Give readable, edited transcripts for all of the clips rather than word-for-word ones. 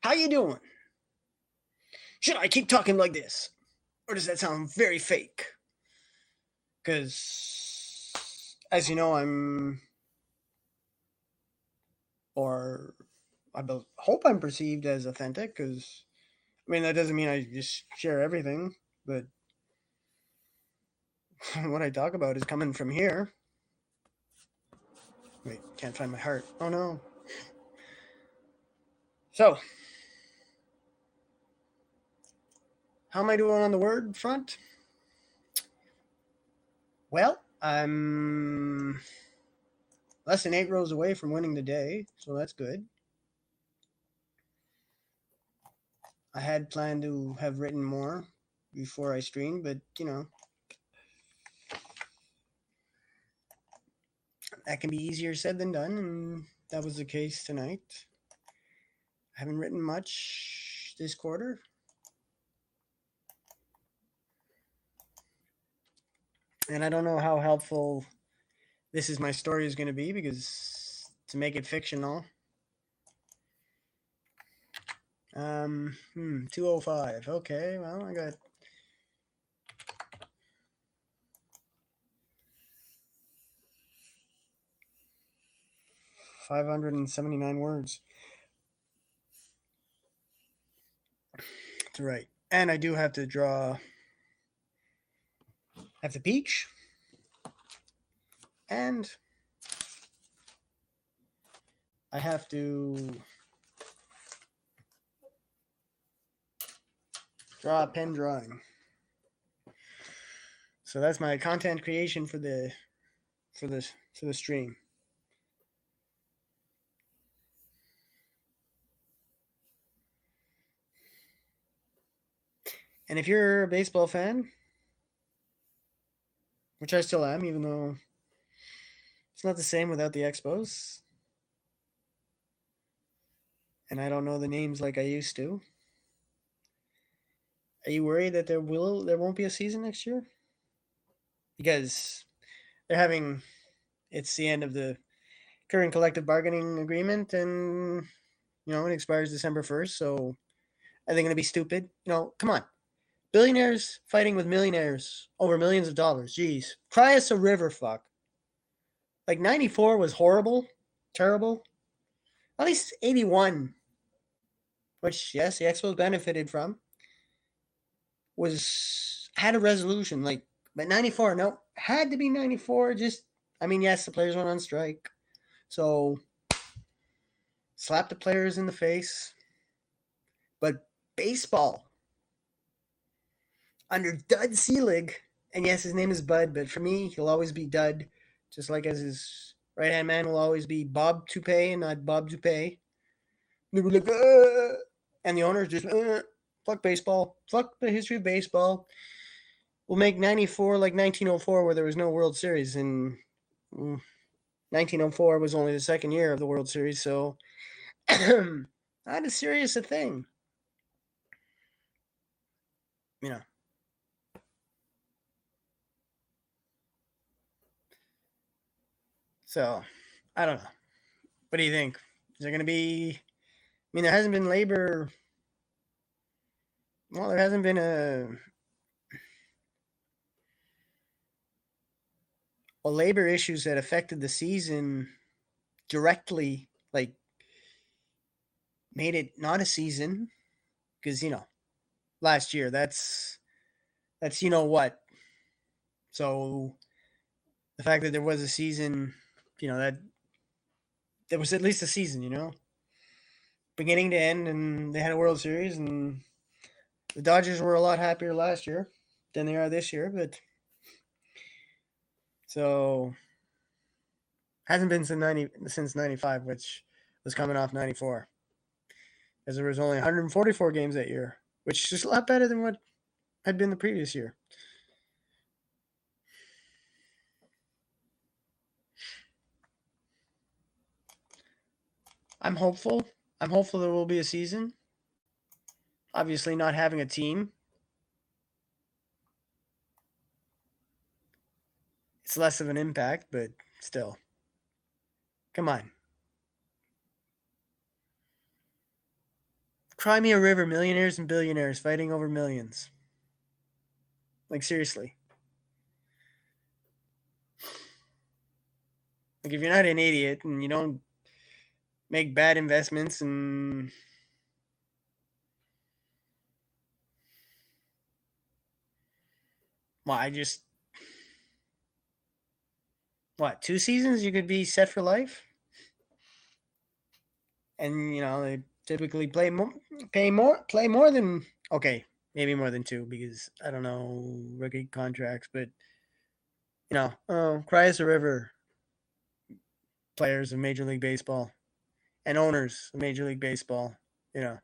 How you doing? Should I keep talking like this? Or does that sound very fake? Because, as you know, or hope I'm perceived as authentic, because, I mean, that doesn't mean I just share everything, but what I talk about is coming from here. Wait, can't find my heart. Oh no. So, how am I doing on the word front? Well, I'm less than 8 rows away from winning the day, so that's good. I had planned to have written more before I streamed, but that can be easier said than done, and that was the case tonight. I haven't written much this quarter. And I don't know how helpful This Is My Story is going to be, because to make it fictional. 205. Okay, well, I got 579 words. That's right. And I do have to draw. I have the peach. And I have to draw a pen drawing. So that's my content creation for the stream. And if you're a baseball fan, which I still am, even though it's not the same without the Expos, and I don't know the names like I used to, are you worried that there won't be a season next year? Because it's the end of the current collective bargaining agreement, and it expires December 1st. So are they going to be stupid? Come on. Billionaires fighting with millionaires over millions of dollars. Jeez. Cry us a river, fuck. Like 94 was horrible, terrible. At least 81, which, yes, the Expos benefited from, had a resolution. But 94, no, had to be 94. Yes, the players went on strike. So, slap the players in the face. But baseball, under Dud Selig, and yes, his name is Bud, but for me, he'll always be Dud, just like as his right-hand man will always be Bob Toupee and not Bob Toupee. They were like, and the owners just, fuck baseball, fuck the history of baseball. We'll make 94 like 1904, where there was no World Series, and 1904 was only the second year of the World Series, so not as serious a thing. So, I don't know. What do you think? Is there going to be... there hasn't been labor... Well, there hasn't been labor issues that affected the season directly, made it not a season, because, last year, that's what. So, the fact that there was a season, that there was at least a season, beginning to end, and they had a World Series, and the Dodgers were a lot happier last year than they are this year, but so hasn't been since 95, which was coming off 94, as there was only 144 games that year, which is a lot better than what had been the previous year. I'm hopeful. I'm hopeful there will be a season. Obviously, not having a team, it's less of an impact, but still. Come on. Cry me a river, millionaires and billionaires fighting over millions. Like, seriously. Like, if you're not an idiot and you don't make bad investments and well, I just what 2 seasons you could be set for life, and they typically play more than okay, maybe more than two because I don't know rookie contracts, but cry us a river players of Major League Baseball and owners of Major League Baseball, you know.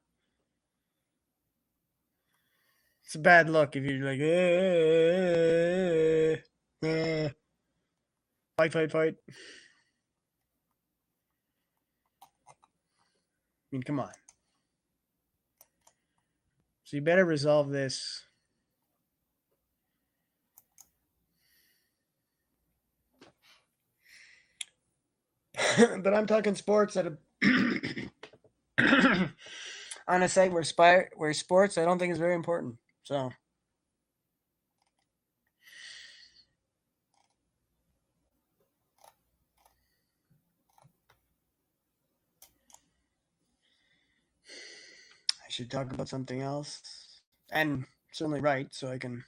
It's a bad look if you're like, fight, fight, fight. I mean, come on. So you better resolve this. But I'm talking sports at a on a site where sports I don't think is very important. So I should talk about something else, and certainly right, so I can.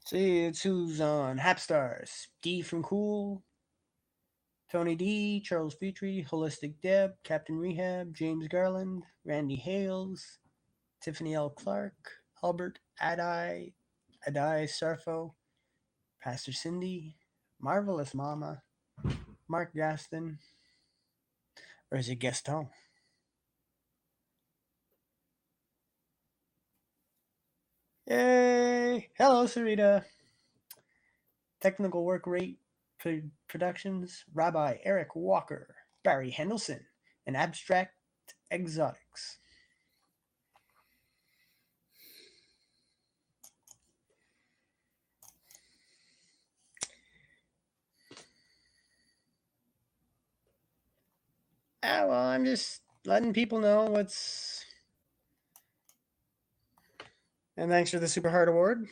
See, it's who's on Hapstars. D from Cool, Tony D, Charles Petrie, Holistic Deb, Captain Rehab, James Garland, Randy Hales, Tiffany L. Clark, Albert Adai, Sarfo, Pastor Cindy, Marvelous Mama, Mark Gaston, or is it Gaston? Yay! Hello, Sarita. Technical Work Rate Productions, Rabbi Eric Walker, Barry Hendelson, and Abstract Exotics. Well, I'm just letting people know what's. And thanks for the Super Hard Award.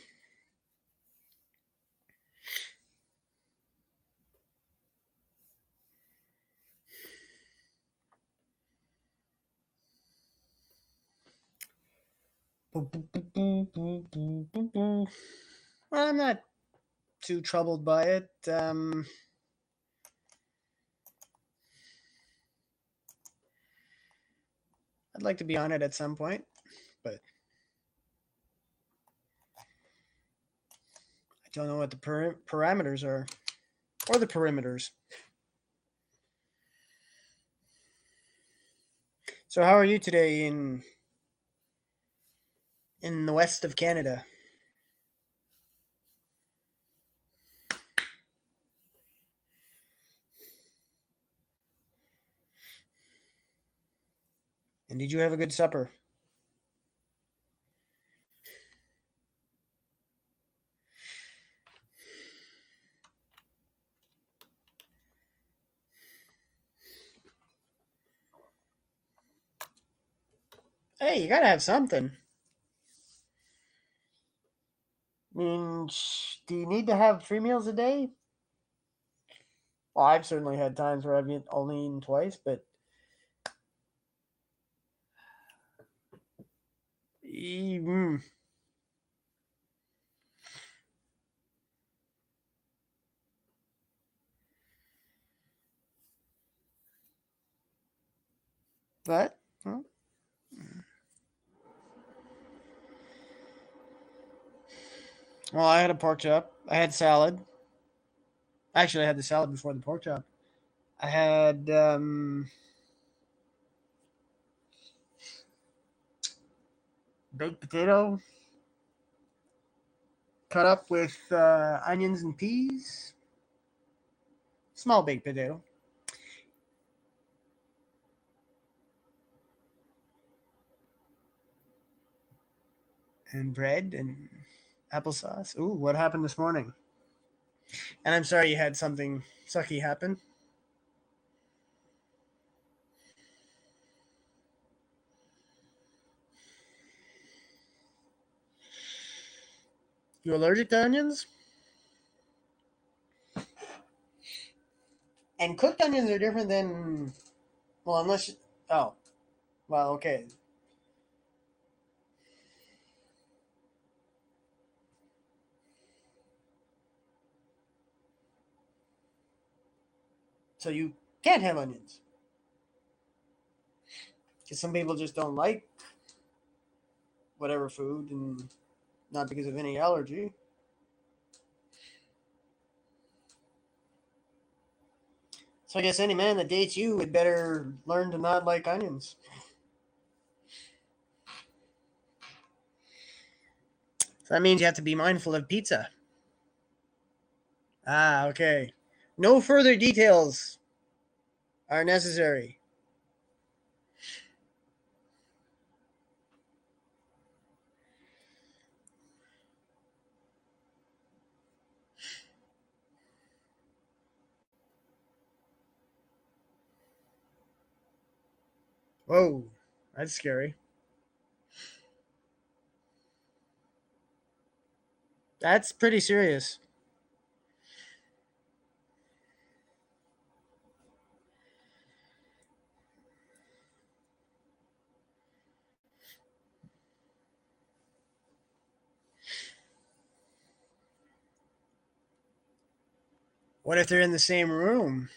Well, I'm not too troubled by it. I'd like to be on it at some point, but I don't know what the parameters are or the perimeters. So, how are you today in the west of Canada? And did you have a good supper? Hey, you gotta have something. I mean, do you need to have 3 meals a day? Well, I've certainly had times where I've only eaten twice, but mm, what? Huh? Well, I had a pork chop. I had salad. Actually, I had the salad before the pork chop. I had baked potato cut up with onions and peas. Small baked potato. and bread and applesauce. Ooh, what happened this morning? And I'm sorry you had something sucky happen. You allergic to onions? And cooked onions are different than, well, unless, oh, well, okay. So you can't have onions. Because some people just don't like whatever food, and not because of any allergy. So I guess any man that dates you would better learn to not like onions. So that means you have to be mindful of pizza. Ah, okay. No further details are necessary. Whoa, that's scary. That's pretty serious. What if they're in the same room?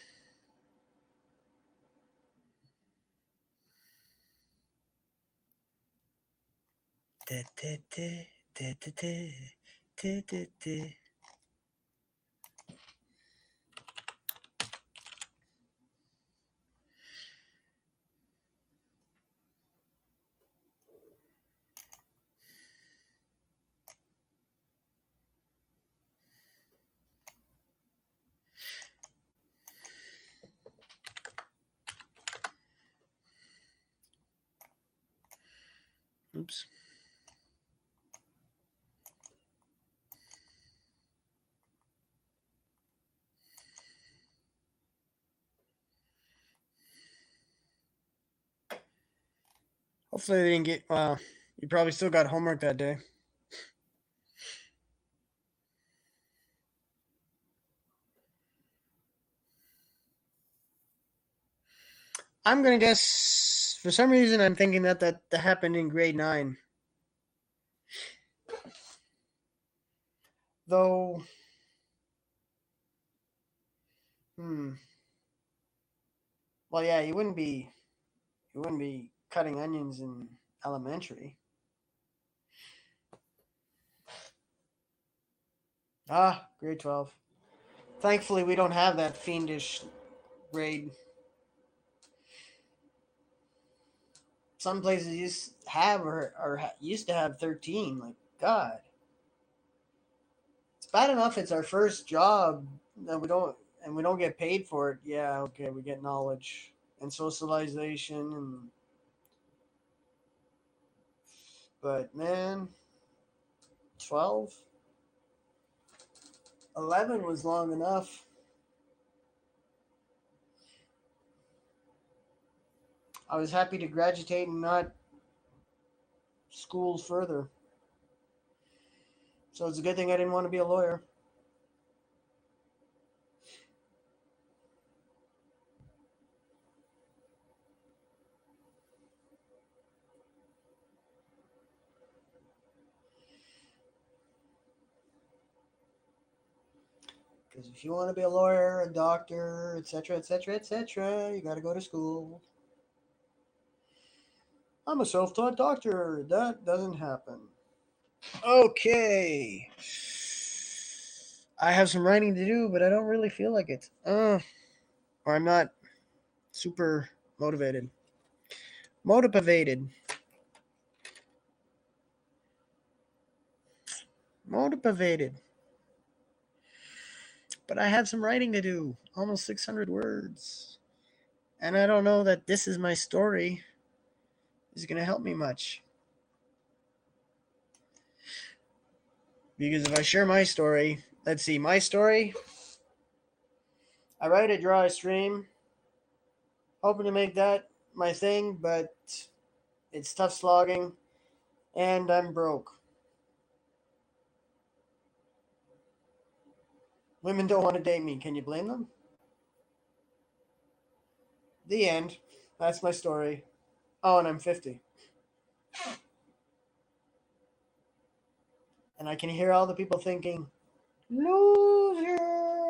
Oops. Hopefully they didn't get. Well, you probably still got homework that day. I'm gonna guess. For some reason, I'm thinking that happened in grade 9. Though, hmm. Well, yeah, you wouldn't be cutting onions in elementary. Ah, grade 12. Thankfully, we don't have that fiendish grade. Some places used have or used to have 13. Like, God, it's bad enough it's our first job that we don't get paid for it. Yeah, okay, we get knowledge and socialization, but man, 12, 11 was long enough. I was happy to graduate and not school further. So it's a good thing I didn't want to be a lawyer. Because if you want to be a lawyer, a doctor, etc., etc., etc., you got to go to school. I'm a self-taught doctor. That doesn't happen. Okay. I have some writing to do, but I don't really feel like it. Or I'm not super motivated. Motivated. Motivated. But I have some writing to do. Almost 600 words. And I don't know that This Is My Story is going to help me much. Because if I share my story, let's see, my story, I write it, draw a stream, hoping to make that my thing, but it's tough slogging, and I'm broke. Women don't want to date me. Can you blame them? The end. That's my story. Oh, and I'm 50. And I can hear all the people thinking, loser,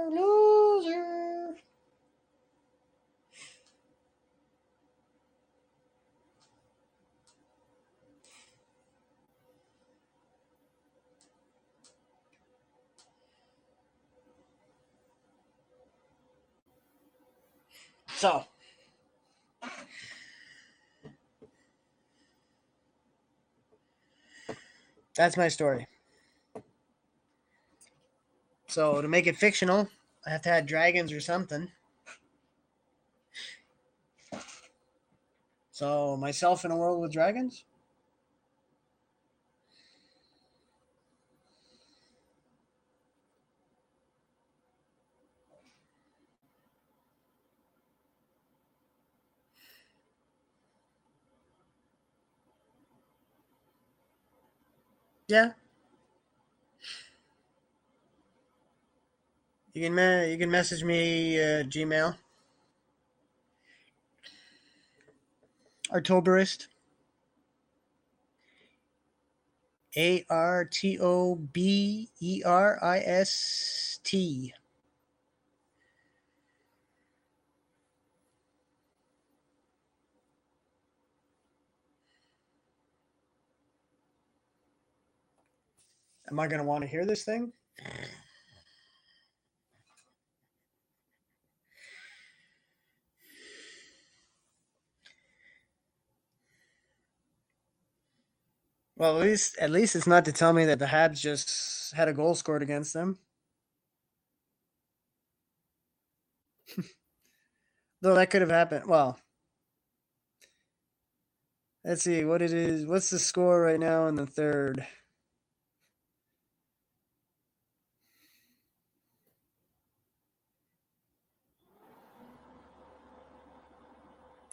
loser. So, that's my story. So, to make it fictional, I have to add dragons or something. So, myself in a world with dragons? Yeah. You can message me Gmail. Artoberist. Artoberist. Am I going to want to hear this thing? Well, at least it's not to tell me that the Habs just had a goal scored against them. Though that could have happened. Well, let's see what it is. What's the score right now in the third?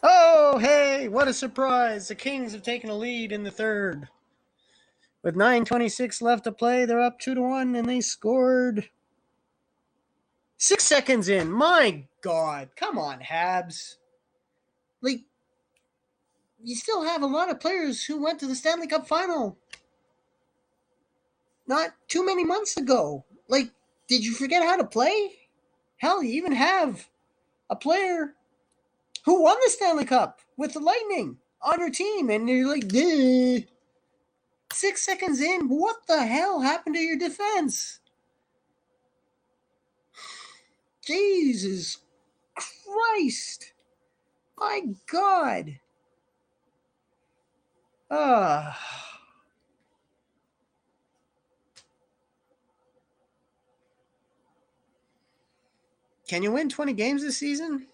Oh, hey, what a surprise. The Kings have taken a lead in the third. With 9:26 left to play, they're up 2-1 and they scored 6 seconds in. My god. Come on, Habs. Like you still have a lot of players who went to the Stanley Cup final not too many months ago. Like, did you forget how to play? Hell, you even have a player who won the Stanley Cup with the Lightning on your team, and you're like, duh. 6 seconds in, what the hell happened to your defense? Jesus Christ. My God. Ah. Can you win 20 games this season?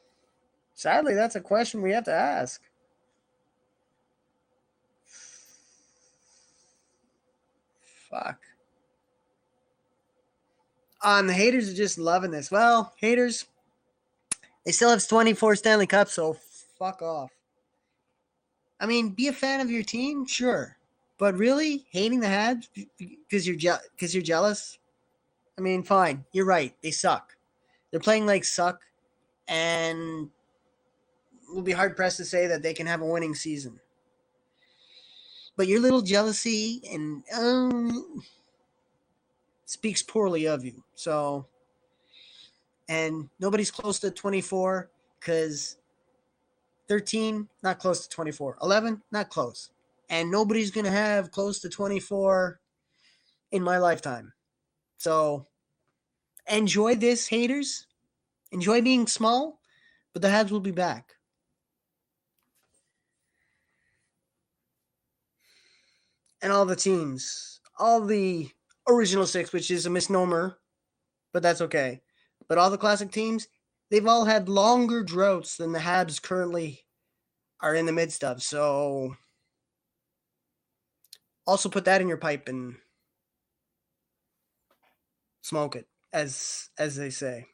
Sadly, that's a question we have to ask. Fuck. The haters are just loving this. Well, haters, they still have 24 Stanley Cups, so fuck off. I mean, be a fan of your team, sure, but really hating the Habs because you're jealous. I mean, fine, you're right. They suck. They're playing like suck, and we'll be hard pressed to say that they can have a winning season. But your little jealousy and speaks poorly of you. So, and nobody's close to 24 because 13, not close to 24. 11, not close. And nobody's going to have close to 24 in my lifetime. So enjoy this, haters. Enjoy being small, but the Habs will be back. And all the teams, all the original six, which is a misnomer, but that's okay. But all the classic teams, they've all had longer droughts than the Habs currently are in the midst of. So also put that in your pipe and smoke it, as they say.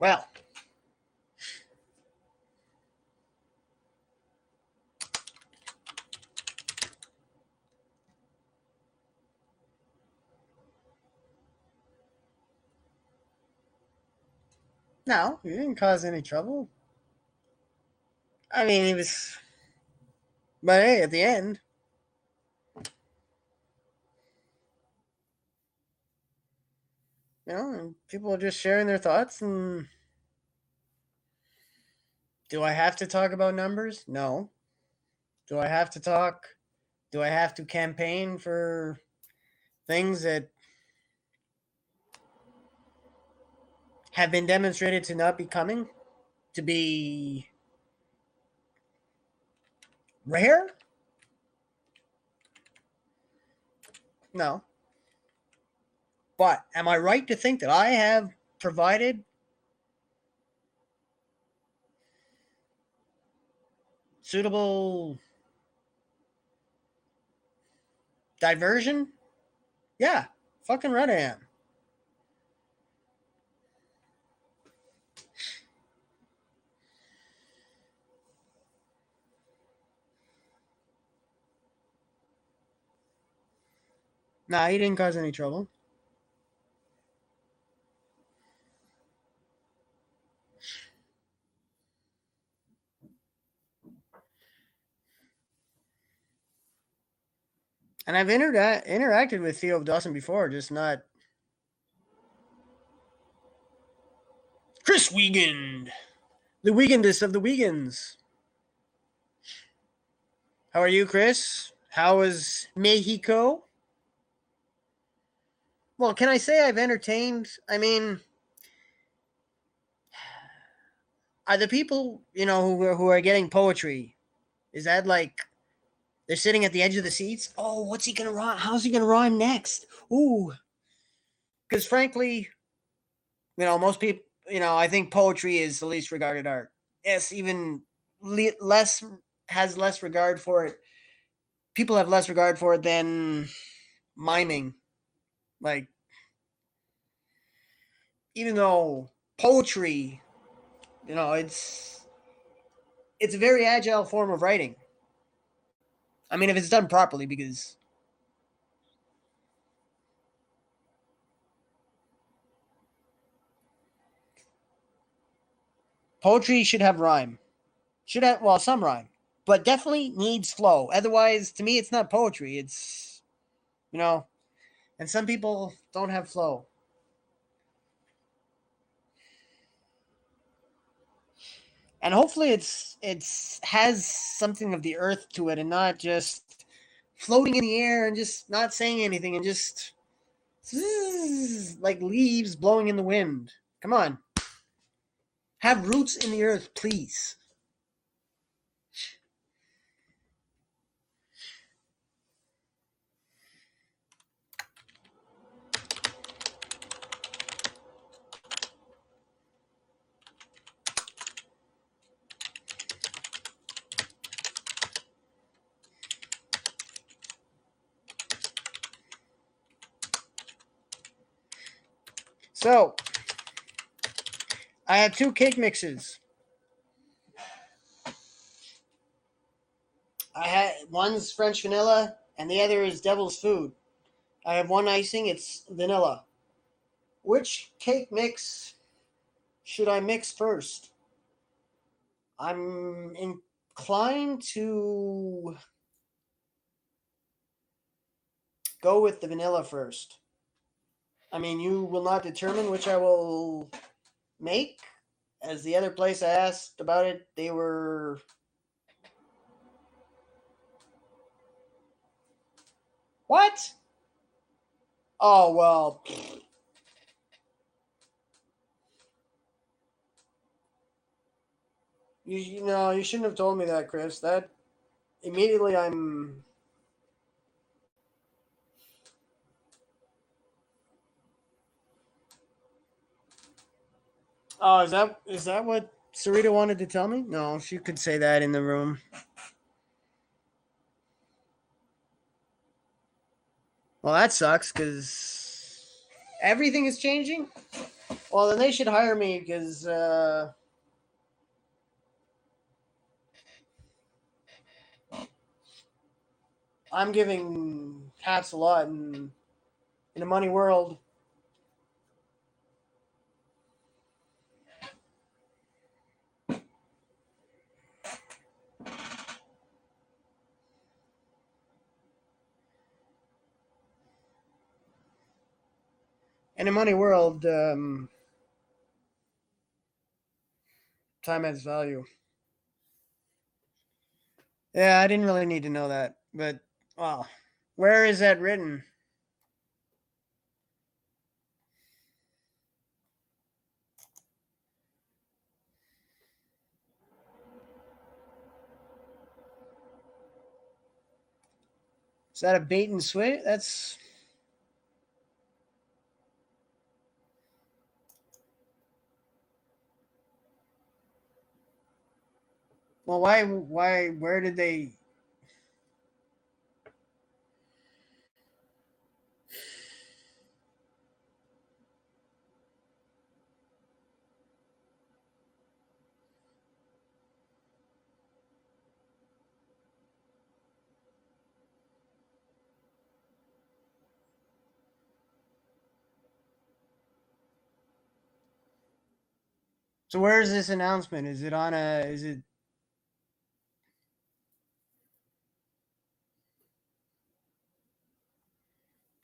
Well, no, he didn't cause any trouble. I mean, he was, but hey, at the end, people are just sharing their thoughts. And do I have to talk about numbers? No. Do I have to talk? Do I have to campaign for things that have been demonstrated to not be coming, to be rare? No. But am I right to think that I have provided suitable diversion? Yeah, fucking right I am. Nah, he didn't cause any trouble. And I've interacted with Theo Dawson before, just not Chris Wiegand, the Wiegandest of the Wiegans. How are you, Chris? How is Mexico? Well, can I say I've entertained? I mean, are the people who are getting poetry? Is that like they're sitting at the edge of the seats? Oh, what's he gonna rhyme? How's he gonna rhyme next? Ooh, because frankly, most people, I think poetry is the least regarded art. Yes, even less has less regard for it. People have less regard for it than miming. Like, even though poetry, it's a very agile form of writing. I mean, if it's done properly, because poetry should have rhyme. Should have, well, some rhyme, but definitely needs flow. Otherwise, to me, it's not poetry. It's, you know, and some people don't have flow. And hopefully it's has something of the earth to it and not just floating in the air and just not saying anything and just like leaves blowing in the wind. Come on. Have roots in the earth, please. So, I had two cake mixes. I had one's French vanilla and the other is devil's food. I have one icing, it's vanilla. Which cake mix should I mix first? I'm inclined to go with the vanilla first. I mean, you will not determine which I will make. As the other place I asked about it, they were. What? Oh, well. You know, you shouldn't have told me that, Chris. That immediately I'm. Oh, is that what Sarita wanted to tell me? No, she could say that in the room. Well, that sucks because everything is changing. Well, then they should hire me because I'm giving cats a lot, and in a money world, time has value. Yeah, I didn't really need to know that, but well, where is that written? Is that a bait and switch? That's well. Why? Why? Where did they? So where is this announcement? Is it on a? Is it?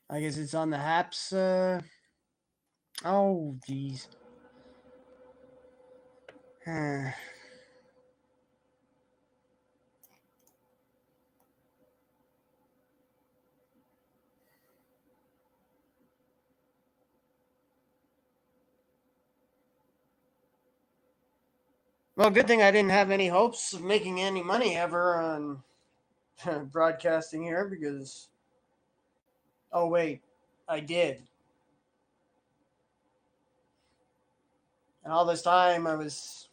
I guess it's on the Haps. Oh, geez. Well, good thing I didn't have any hopes of making any money ever on broadcasting here because. Oh wait, I did. And all this time I was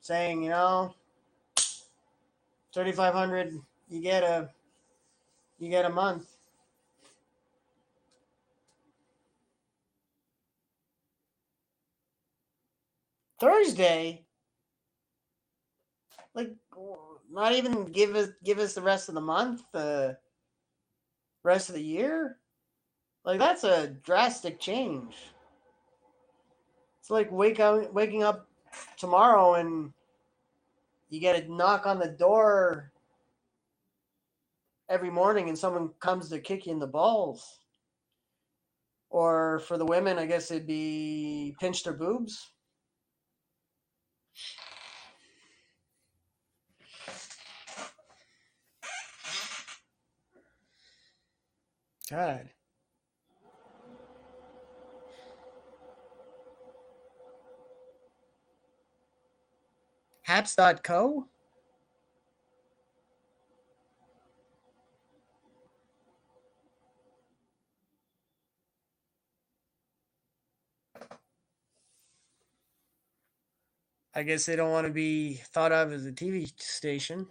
saying, 3,500, you get a you get a month. Thursday, like not even give us the rest of the month, the rest of the year. Like that's a drastic change. It's like waking up tomorrow and you get a knock on the door every morning and someone comes to kick you in the balls. Or for the women, I guess it'd be pinch their boobs. God. Haps.co? I guess they don't want to be thought of as a TV station.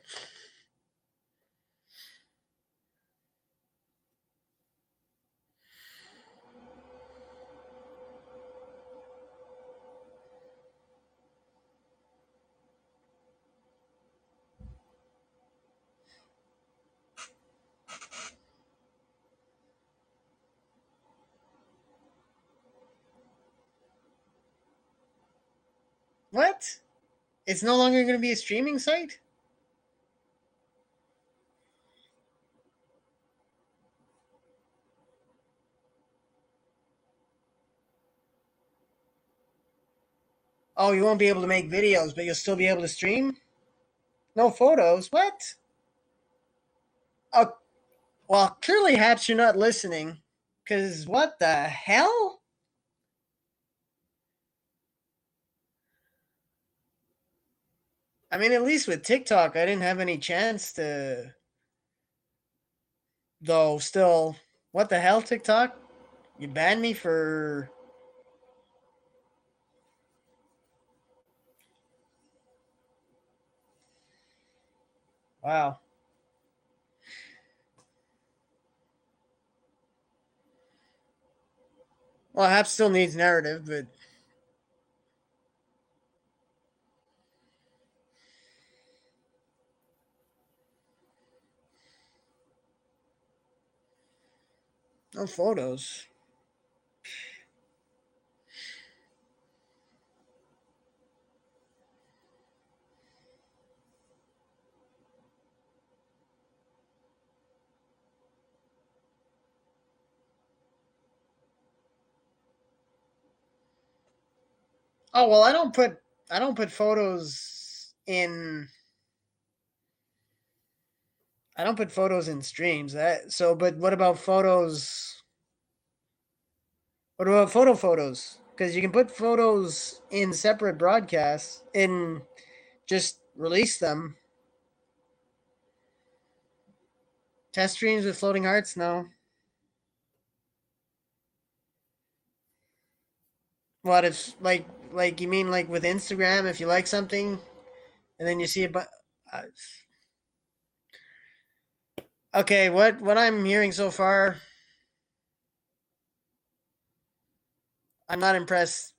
What? It's no longer going to be a streaming site? Oh, you won't be able to make videos, but you'll still be able to stream? No photos? What? Oh, well, clearly, Haps, you're not listening. Because what the hell? I mean, at least with TikTok, I didn't have any chance to. Though, still, what the hell, TikTok? You banned me for. Wow. Well, Haps still needs narrative, but no photos. Oh well, I don't put photos in. I don't put photos in streams. But what about photos? What about photos? Because you can put photos in separate broadcasts and just release them. Test streams with floating hearts? No. What if like you mean like with Instagram? If you like something and then you see it, but okay, what I'm hearing so far, I'm not impressed.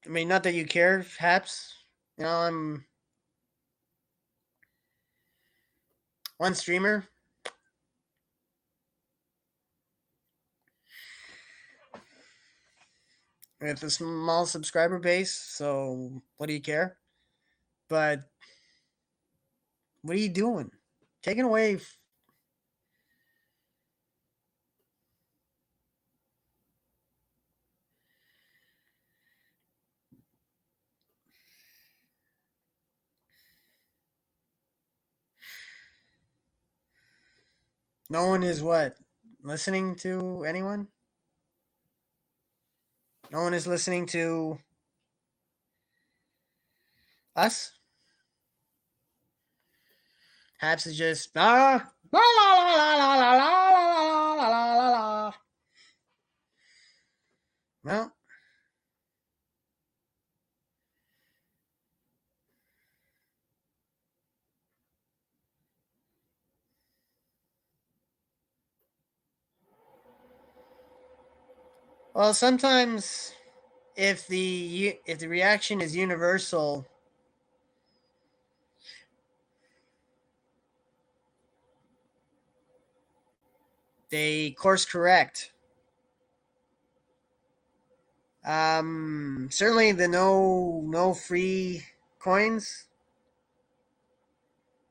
I mean, not that you care, Haps. I'm one streamer with a small subscriber base. So what do you care? But what are you doing? Taking away. No one is what listening to anyone. No one is listening to us. Haps is just la la la la la la la la la la la. Well, sometimes if the reaction is universal, they course correct. Certainly the no free coins.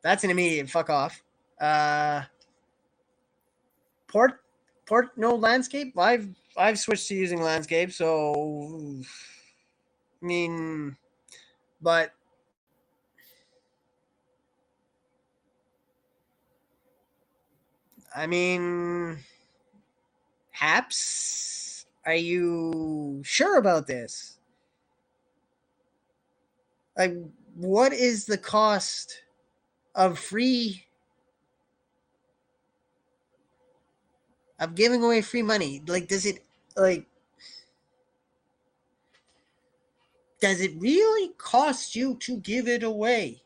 That's an immediate fuck off. Uh, port port no landscape. I've switched to using landscape, so I mean, but I mean, Haps, are you sure about this? Like, what is the cost of giving away free money? Like, like does it really cost you to give it away?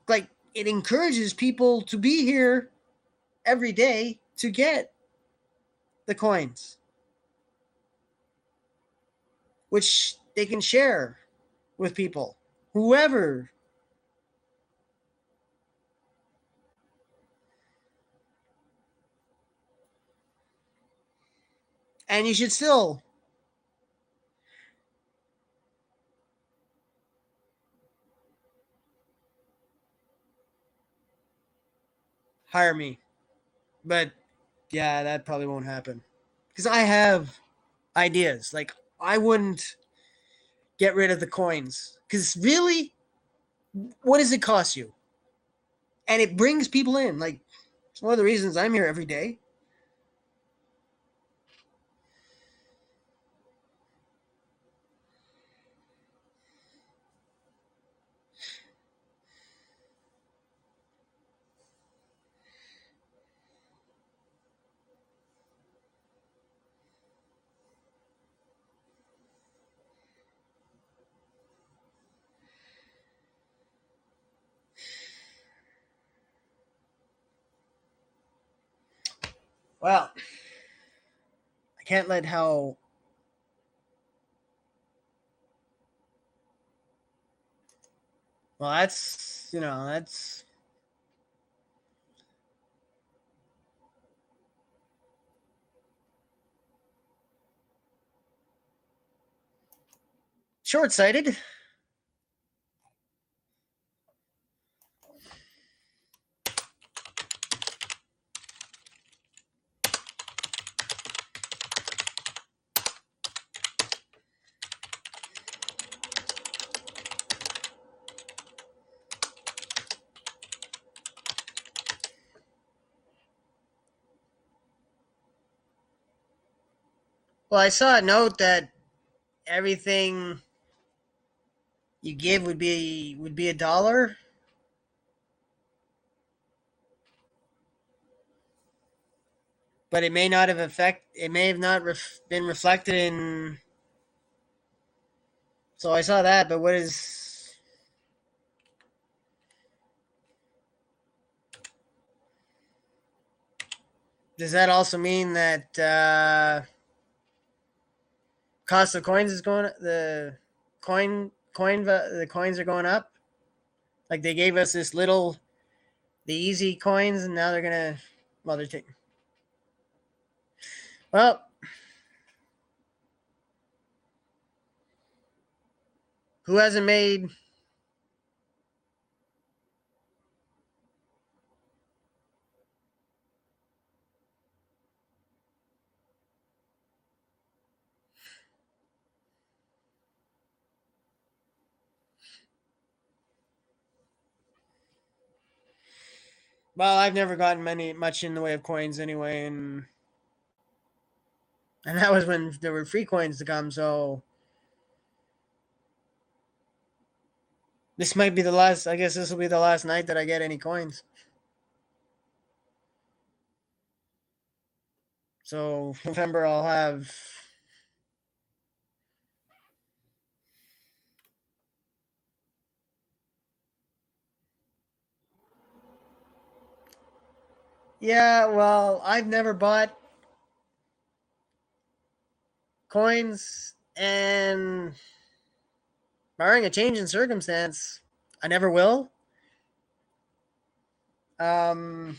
Like, it encourages people to be here every day to get the coins, which they can share with people, whoever. And you should still hire me. But yeah, that probably won't happen. Because I have ideas. Like, I wouldn't get rid of the coins. Because really, what does it cost you? And it brings people in. Like, it's one of the reasons I'm here every day. Well, I can't let how. Well, that's short sighted. Well, I saw a note that everything you give would be $1, but it may have not been reflected in. So I saw that, but what is? Does that also mean that cost of coins is going? The coins are going up. Like, they gave us the easy coins, and now they're gonna. Well, they're taking. Well, who hasn't made? Well, I've never gotten much in the way of coins anyway, and that was when there were free coins to come. So this might be the last. I guess this will be the last night that I get any coins. So November, I'll have. Yeah, well, I've never bought coins, and barring a change in circumstance, I never will. Um,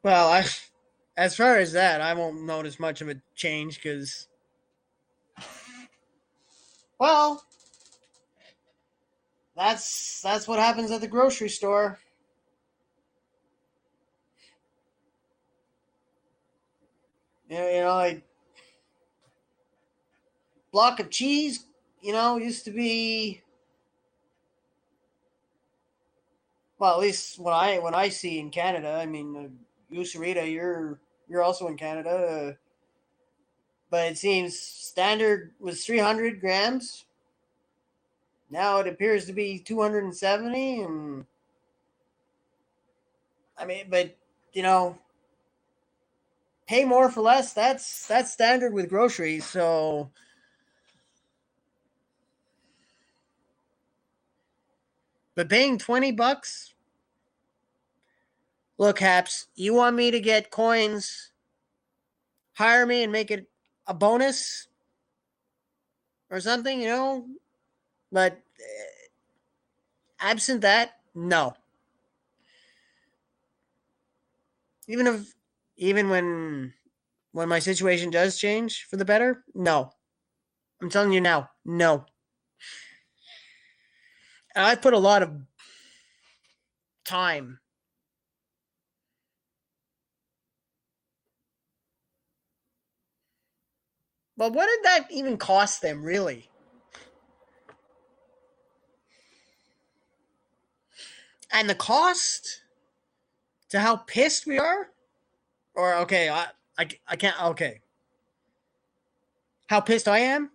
Well, as far as that, I won't notice much of a change because, well, that's what happens at the grocery store. Like block of cheese, used to be, well, at least when I see in Canada. I mean, you, Sarita, you're also in Canada, but it seems standard was 300 grams. Now it appears to be 270, and I mean, but you know, pay more for less. That's standard with groceries. So, but paying $20. Look, Haps, you want me to get coins? Hire me and make it a bonus or something, But absent that, no. Even if, even when my situation does change for the better, no. I'm telling you now, no. And I've put a lot of time. But what did that even cost them, really? And the cost to how pissed we are? Or, okay, I can't, okay. How pissed I am?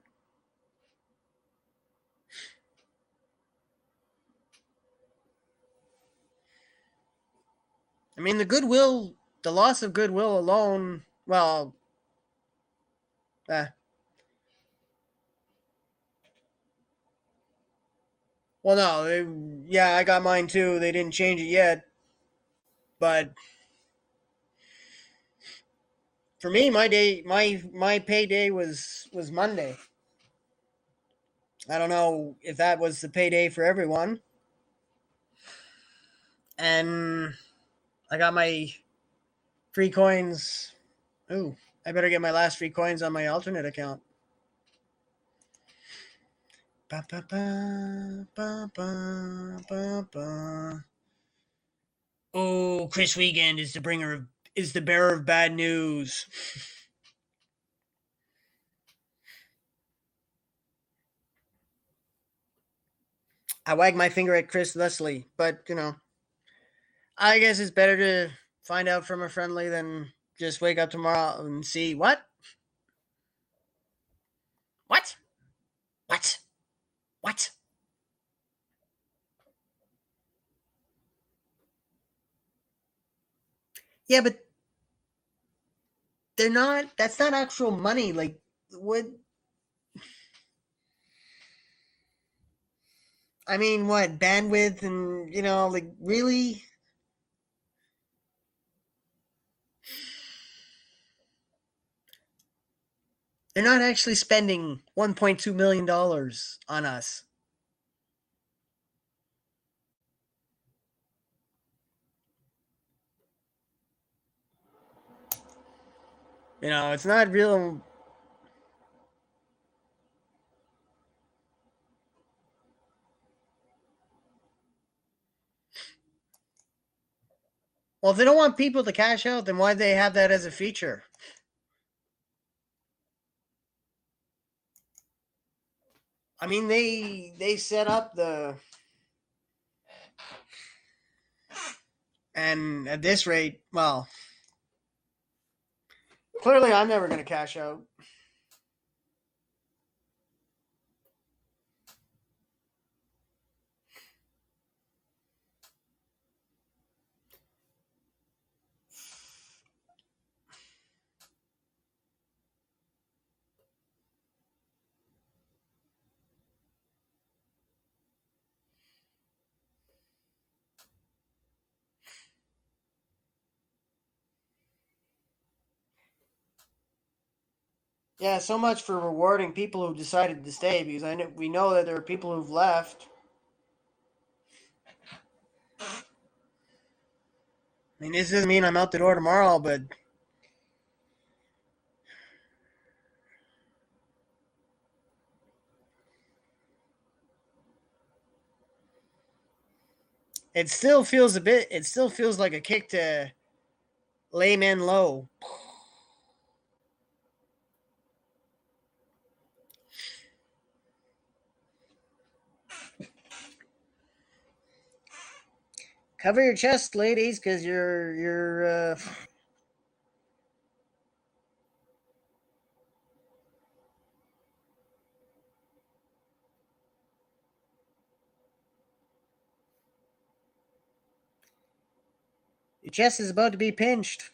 I mean, the loss of goodwill alone, well, uh, well, no, yeah, I got mine too. They didn't change it yet. But for me, my payday was Monday. I don't know if that was the payday for everyone. And I got my free coins. Ooh, I better get my last free coins on my alternate account. Ba, ba, ba, ba, ba, ba, ba. Oh, Chris Wiegand is the bearer of bad news. I wag my finger at Chris Leslie, but I guess it's better to find out from a friendly than just wake up tomorrow and see what, what, what. Yeah, but they're not. That's not actual money. Like what? I mean, what bandwidth and like really? They're not actually spending $1.2 million on us. It's not real. Well, if they don't want people to cash out, then why'd they have that as a feature? I mean, they set up the, and at this rate, well, clearly I'm never going to cash out. Yeah, so much for rewarding people who decided to stay because we know that there are people who've left. I mean, this doesn't mean I'm out the door tomorrow, but it still feels a bit. It still feels like a kick to lay men low. Cover your chest, ladies, because you're. Your chest is about to be pinched.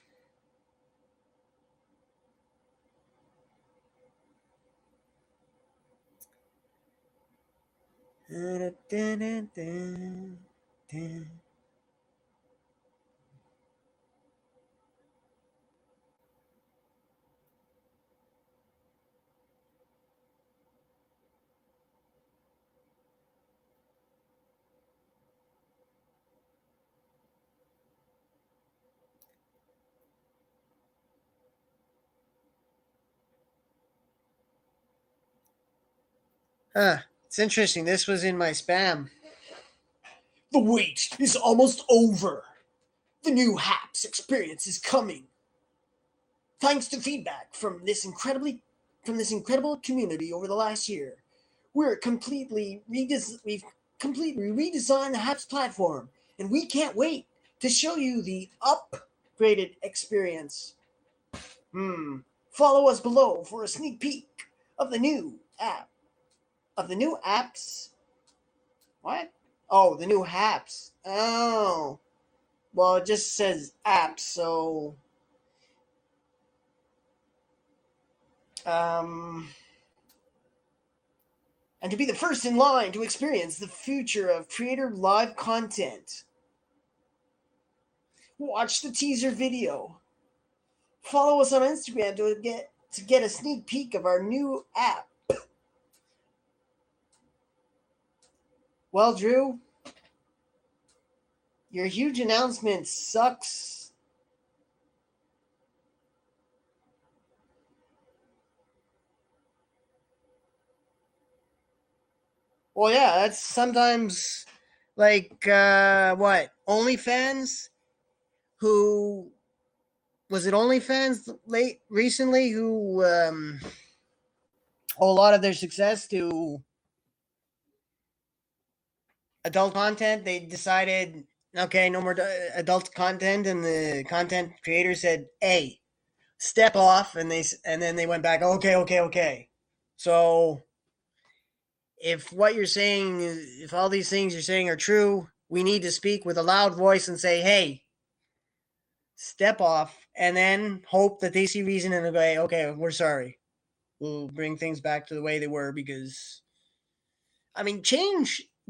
Huh. It's interesting. This was in my spam. The wait is almost over. The new HAPS experience is coming. Thanks to feedback from this incredible community over the last year, we've completely redesigned the HAPS platform, and we can't wait to show you the upgraded experience. Follow us below for a sneak peek of the new app. Of the new apps? What? Oh, the new HAPS. Oh. Well, it just says apps, so um and to be the first in line to experience the future of creator live content. Watch the teaser video. Follow us on Instagram to get a sneak peek of our new app. Well, Drew, your huge announcement sucks. Well, yeah, that's sometimes like what? OnlyFans who was it OnlyFans late recently who owe a lot of their success to adult content. They decided, okay, no more adult content, and the content creator said, "Hey, step off," and then they went back. Okay, okay, okay. So if what you're saying, if all these things you're saying are true, we need to speak with a loud voice and say, "Hey, step off," and then hope that they see reason and they go, "Okay, we're sorry. We'll bring things back to the way they were." Because I mean,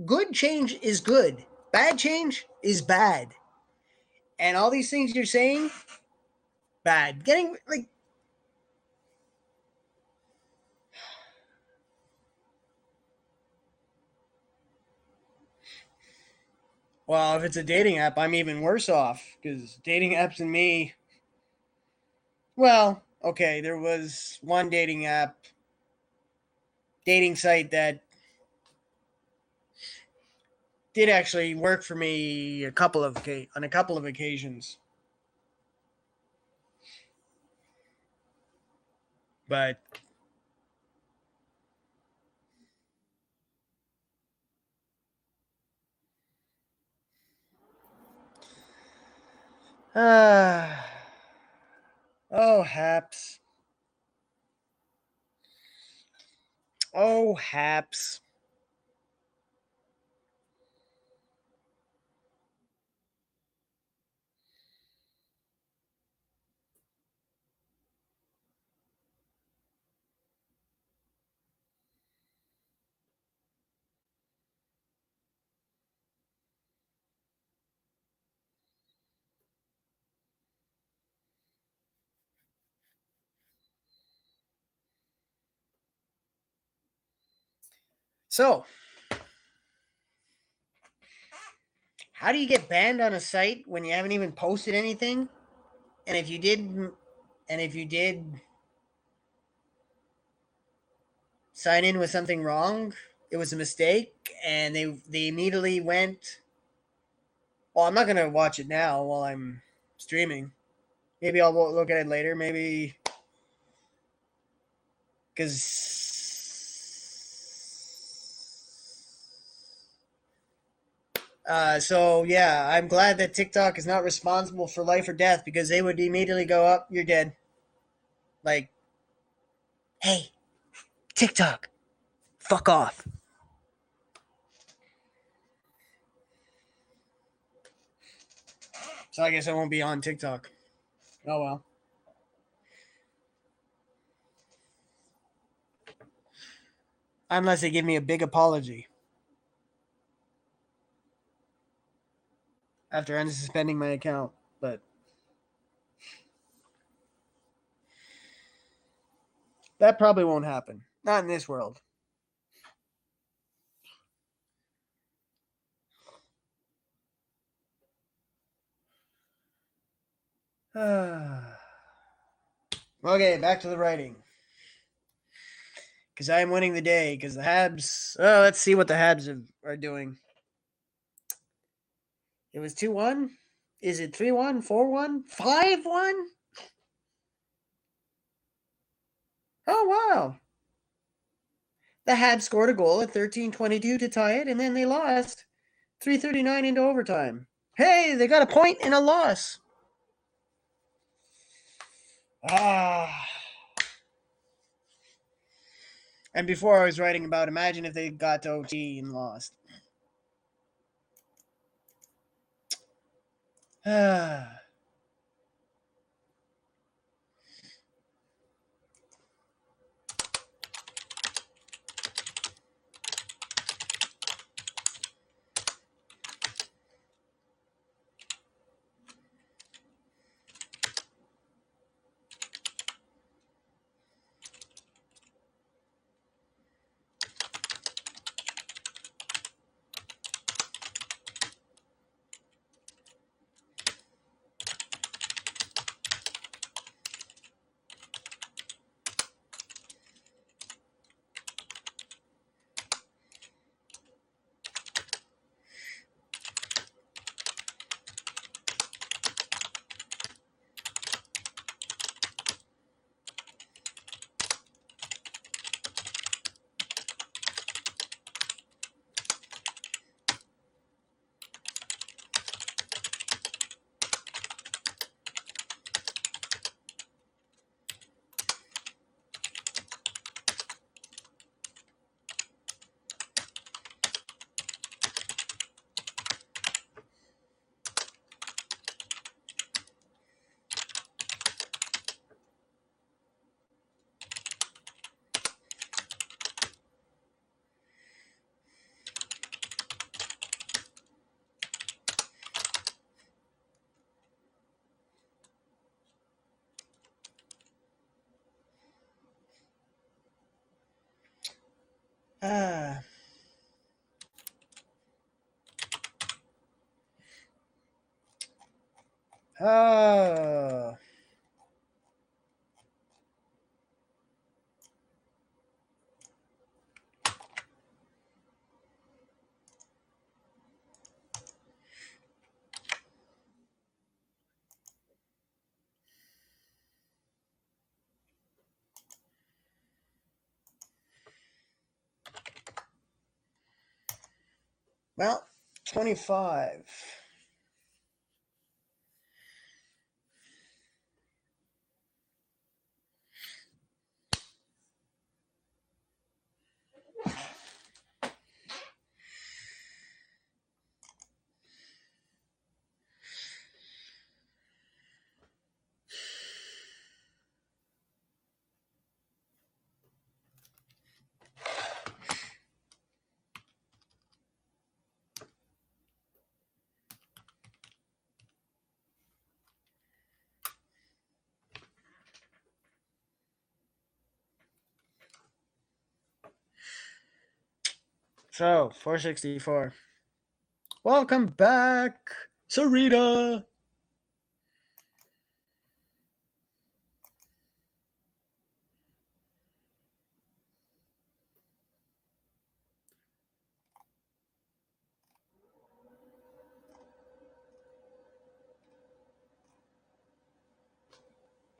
good change is good. Bad change is bad. And all these things you're saying, bad. Getting like, well, if it's a dating app, I'm even worse off because dating apps and me. Well, okay, there was one dating site that did actually work for me on a couple of occasions, but uh, oh haps, oh haps. So, How do you get banned on a site when you haven't even posted anything? And if you did sign in with something wrong, it was a mistake, and they immediately went. Well, I'm not gonna watch it now while I'm streaming. Maybe I'll look at it later. Maybe because so yeah, I'm glad that TikTok is not responsible for life or death because they would immediately go up. You're dead. Like, hey, TikTok, fuck off. So I guess I won't be on TikTok. Oh well. Unless they give me a big apology after unsuspending my account. But that probably won't happen. Not in this world. Okay, back to the writing. Because I am winning the day. Because the Habs. Oh, let's see what the Habs are doing. It was 2-1. Is it 3-1, 4-1, 5-1? Oh, wow. The Habs scored a goal at 13:22 to tie it, and then they lost 3:39 into overtime. Hey, they got a point and a loss. Ah. And before I was writing about, imagine if they got to OT and lost. Ah. Ah. Ah. Well, 25. So, 464. Welcome back, Sarita.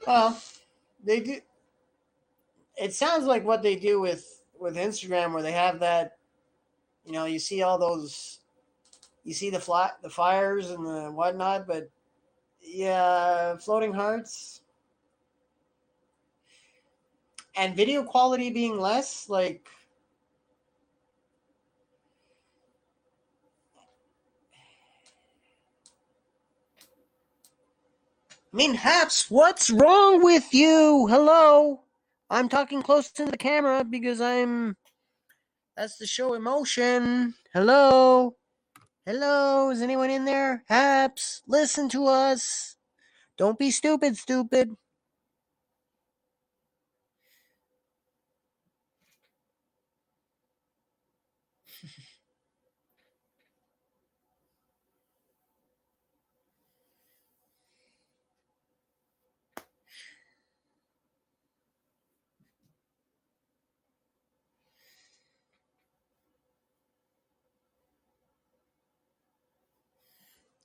Well, they do. It sounds like what they do with Instagram, where they have that. You see all those. You see the fires and the whatnot, but yeah, floating hearts and video quality being less. Like, I mean, Haps, what's wrong with you? Hello, I'm talking close to the camera because I'm. That's the show emotion. Hello. Hello, is anyone in there? Haps, listen to us. Don't be stupid, stupid.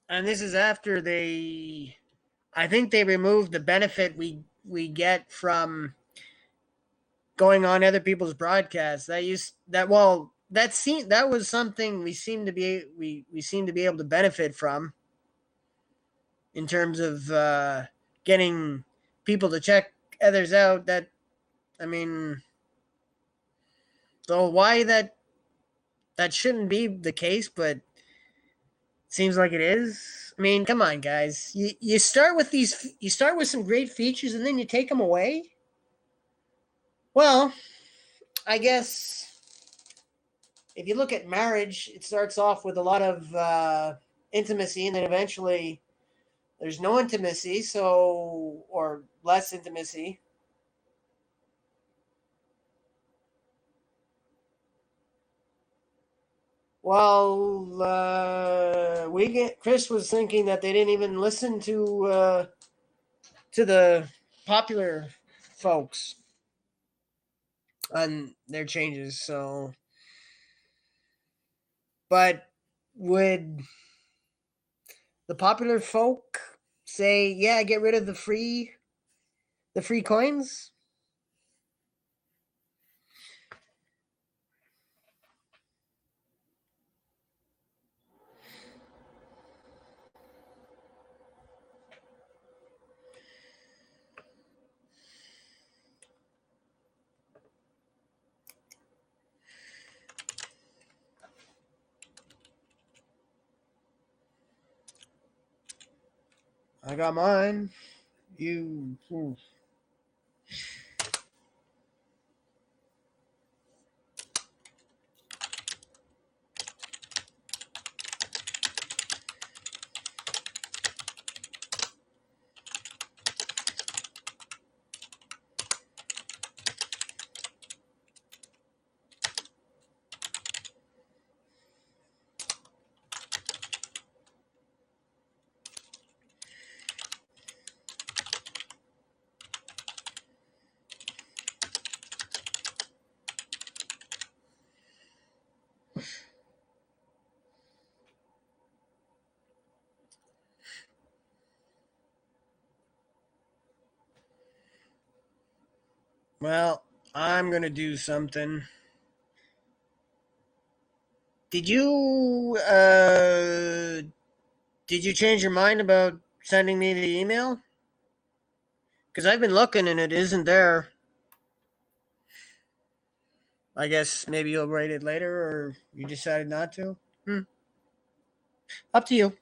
And this is after they, I think they removed the benefit we get from going on other people's broadcasts. That was something we seem to be able to benefit from in terms of getting people to check others out. That I mean, so why that shouldn't be the case, but seems like it is. I mean, come on, guys. You start with these. You start with some great features, and then you take them away. Well, I guess if you look at marriage, it starts off with a lot of intimacy, and then eventually there's no intimacy, so or less intimacy. Well, we get Chris was thinking that they didn't even listen to the popular folks on their changes. So, but would the popular folk say, "Yeah, get rid of the free coins"? I got mine. You. Well, I'm gonna do something. Did you did you change your mind about sending me the email? Because I've been looking and it isn't there. I guess maybe you'll write it later, or you decided not to. Hmm. Up to you.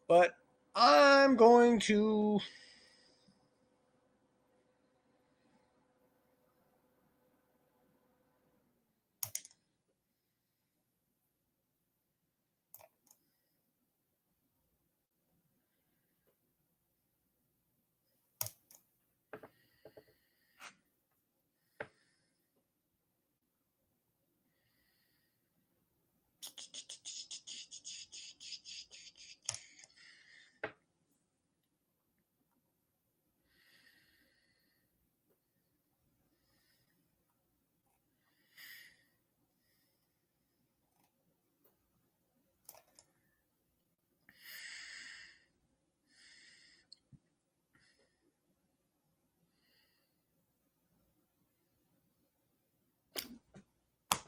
But I'm going to.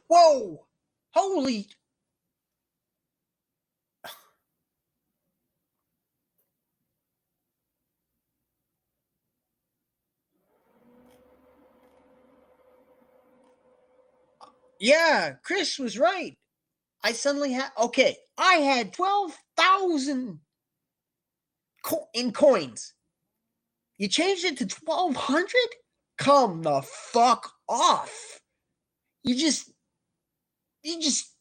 Whoa! Holy. Yeah, Chris was right. I suddenly had. Okay, I had 12,000 in coins. You changed it to 1,200? Come the fuck off. You just. You just.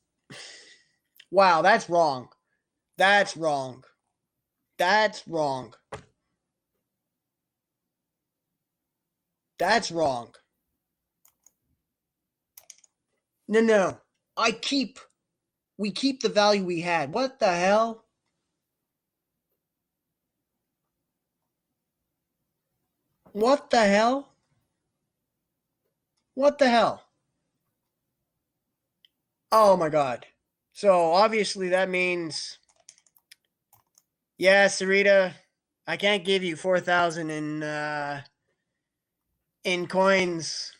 Wow, that's wrong. That's wrong. That's wrong. That's wrong. No, no. I keep. We keep the value we had. What the hell? What the hell? What the hell? Oh my god. So obviously that means, yeah, Sarita, I can't give you 4,000 in coins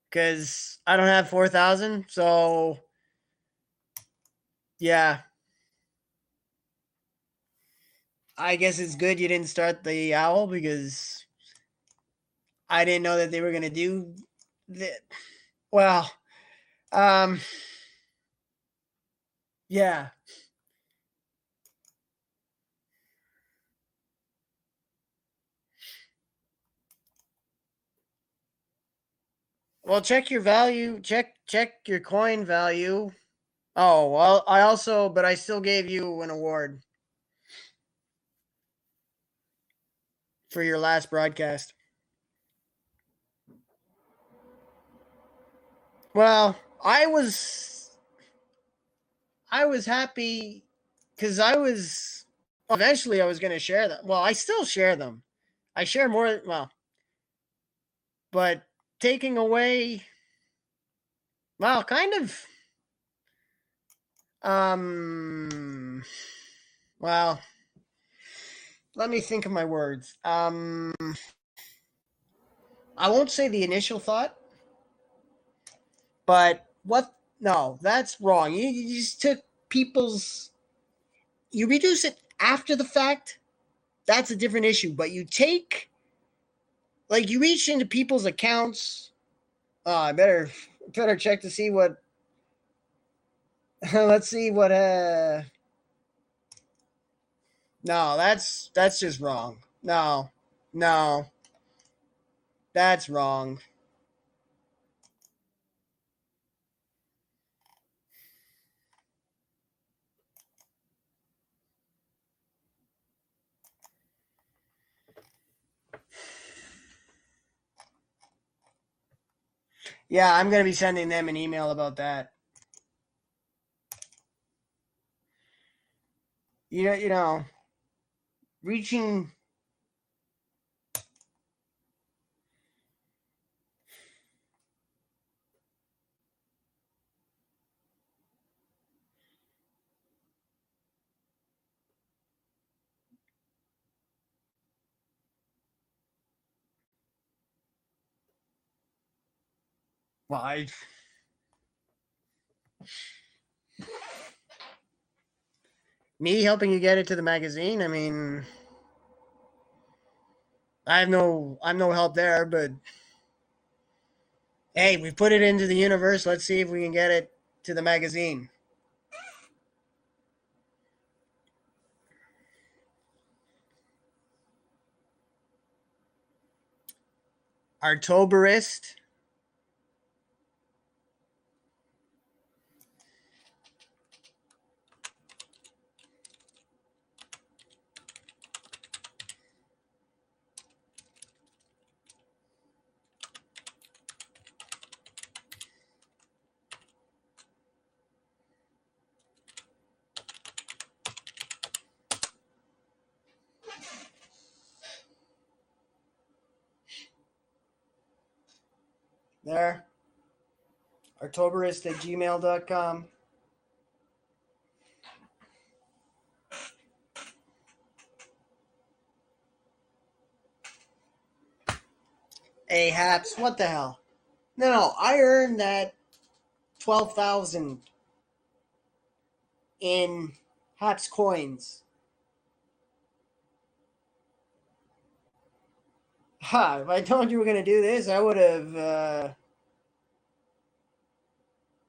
because I don't have 4,000. So yeah, I guess it's good you didn't start the owl because I didn't know that they were gonna do that. Well, um, yeah. Well, check your value. Check your coin value. Oh well, I also, but I still gave you an award for your last broadcast. Well, I was happy because I was eventually I was going to share them. Well, I still share them. I share more. Well, but taking away, well, kind of. Um, well, let me think of my words. I won't say the initial thought, but what? No, that's wrong. You just took people's. You reduce it after the fact. That's a different issue. But you take, like, you reach into people's accounts. I better check to see what. Let's see what. No, that's just wrong. No, no, that's wrong. Yeah, I'm gonna be sending them an email about that. You know, reaching. Well, me helping you get it to the magazine. I mean, I'm no help there, but hey, we put it into the universe. Let's see if we can get it to the magazine. Artoberist. There. Artoberist@gmail.com. Hey, Haps, what the hell? No, I earned that. 12,000 in Haps coins. Ha! If I told you we're gonna do this, I would have.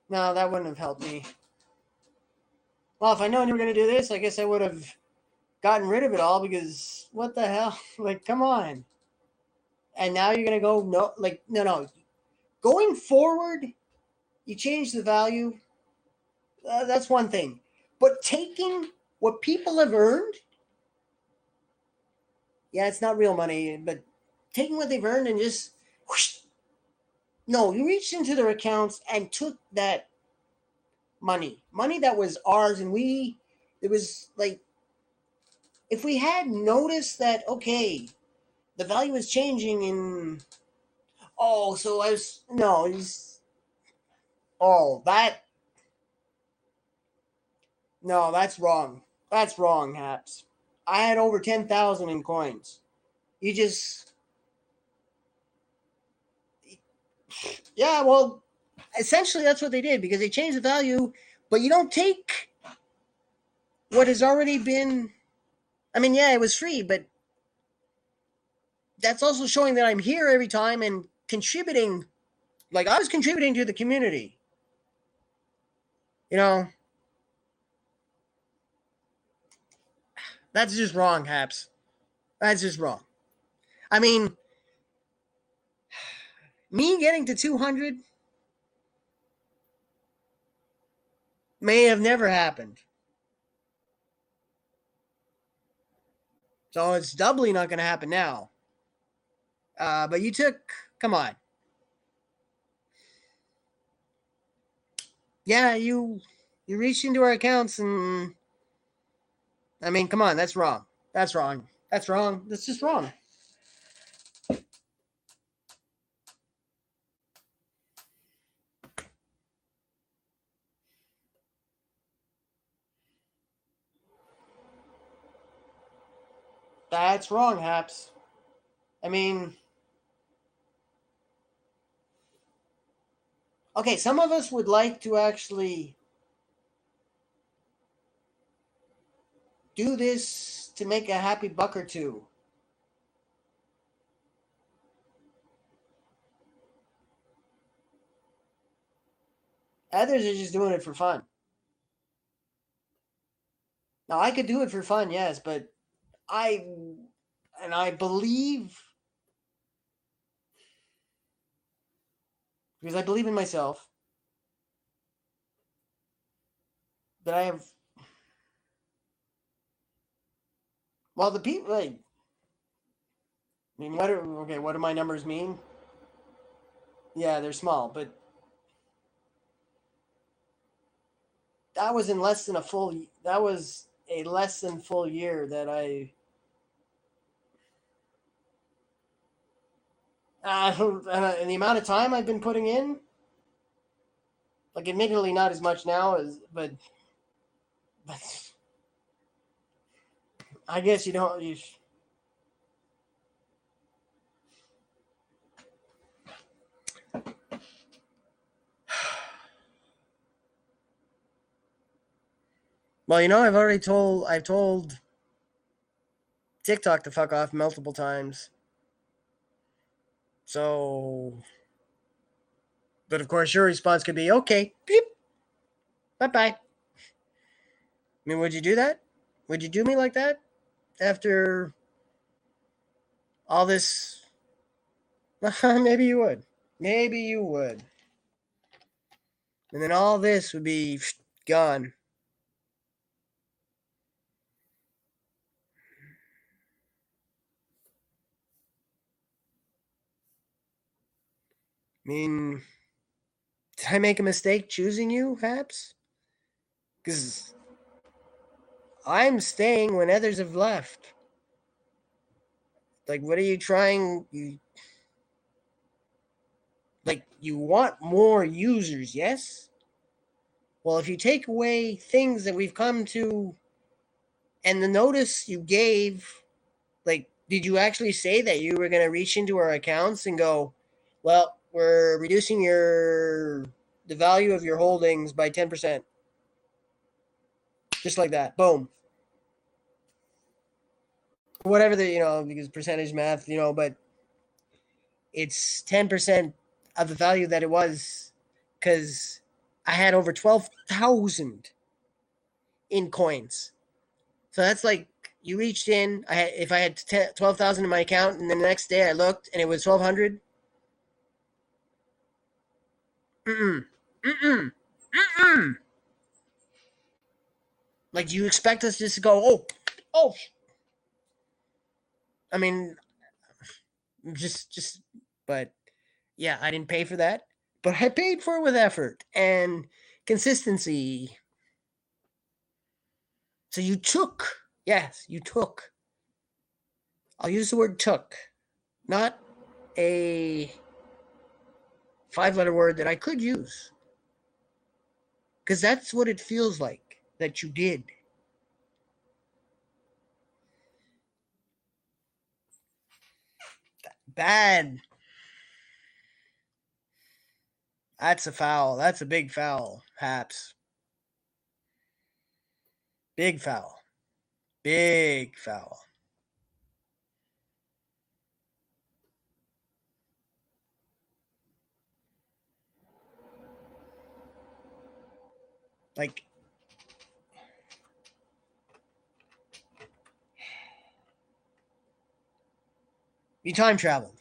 No, that wouldn't have helped me. Well, if I known you were gonna do this, I guess I would have gotten rid of it all because what the hell? Like, come on. And now you're gonna go no, like no. Going forward, you change the value. That's one thing, but taking what people have earned, yeah, it's not real money, but taking what they've earned and just whoosh, no, you reached into their accounts and took that money that was ours, and we it was like if we had noticed that okay, the value is changing and oh, so I was no, he's oh that no, that's wrong. That's wrong, Haps. I had over 10,000 in coins. You just yeah, well, essentially that's what they did because they changed the value, but you don't take what has already been. I mean, yeah, it was free, but that's also showing that I'm here every time and contributing. Like I was contributing to the community. You know, that's just wrong, Haps. That's just wrong. I mean, me getting to 200 may have never happened. So it's doubly not going to happen now. But you took, come on. Yeah, you reached into our accounts and I mean, come on, that's wrong. That's wrong. That's wrong. That's just wrong. That's wrong, Haps. I mean, okay, some of us would like to actually do this to make a happy buck or two. Others are just doing it for fun. Now, I could do it for fun, yes, but I and I believe because I believe in myself that I have. Well, the people, like, I mean, what do my numbers mean? Yeah, they're small, but that was in less than a full. That was a less than full year that I. And the amount of time I've been putting in, like, admittedly, not as much now as, but I guess you don't. Well, I've told TikTok to fuck off multiple times. So, but of course, your response could be, okay, beep, bye bye. I mean, would you do that? Would you do me like that after all this? Maybe you would. Maybe you would. And then all this would be gone. I mean, did I make a mistake choosing you, Haps? Because I'm staying when others have left. Like, what are you trying? You want more users, yes? Well, if you take away things that we've come to, and the notice you gave, like, did you actually say that you were going to reach into our accounts and go, well, we're reducing the value of your holdings by 10%. Just like that. Boom. Whatever because percentage math, but it's 10% of the value that it was because I had over 12,000 in coins. So that's like you reached in. If I had 12,000 in my account, and then the next day I looked and it was 1,200. Mm mm mm. Like, do you expect us just to go? Oh. I mean, just. But yeah, I didn't pay for that, but I paid for it with effort and consistency. So you took. Yes, you took. I'll use the word took, not a 5-letter word that I could use. Because that's what it feels like that you did. Bad. That's a foul. That's a big foul, Haps. Big foul. Big foul. Like, you time traveled.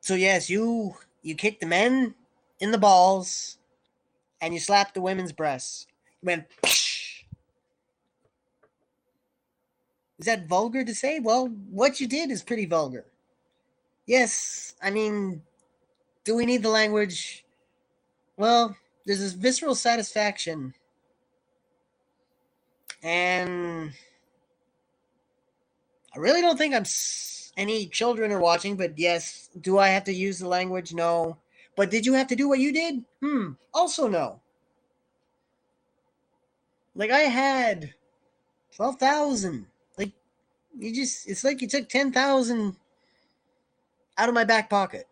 So yes, you kicked the men in the balls and you slapped the women's breasts. You went. Psh. Is that vulgar to say? Well, what you did is pretty vulgar. Yes, I mean, do we need the language? Well, there's this visceral satisfaction, and I really don't think any children are watching. But yes, do I have to use the language? No. But did you have to do what you did? Also no. Like, I had 12,000. Like, it's like you took 10,000 out of my back pocket.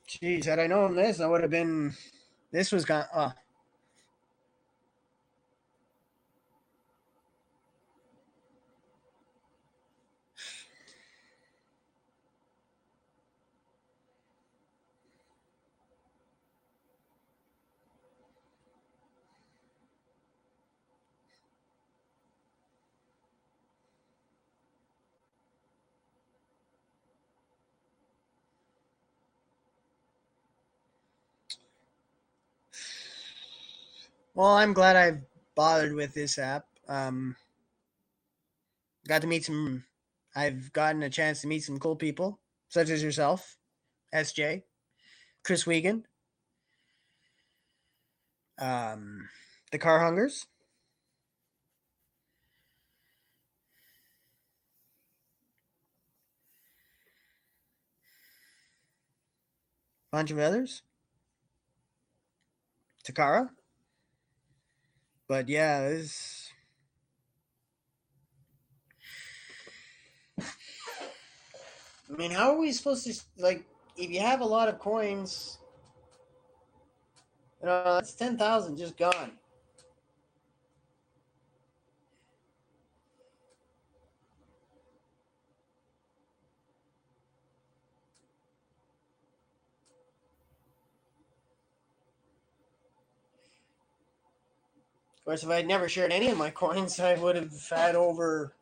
Jeez, had I known this, I would have been. This was gone. Well, I'm glad I've bothered with this app. Got to meet some. I've gotten a chance to meet some cool people, such as yourself, SJ, Chris Wiegand, um, the Car Hungers, a bunch of others, Takara. But yeah, this. I mean, how are we supposed to like? If you have a lot of coins, that's 10,000 just gone. Of course, if I had never shared any of my coins, I would have had over,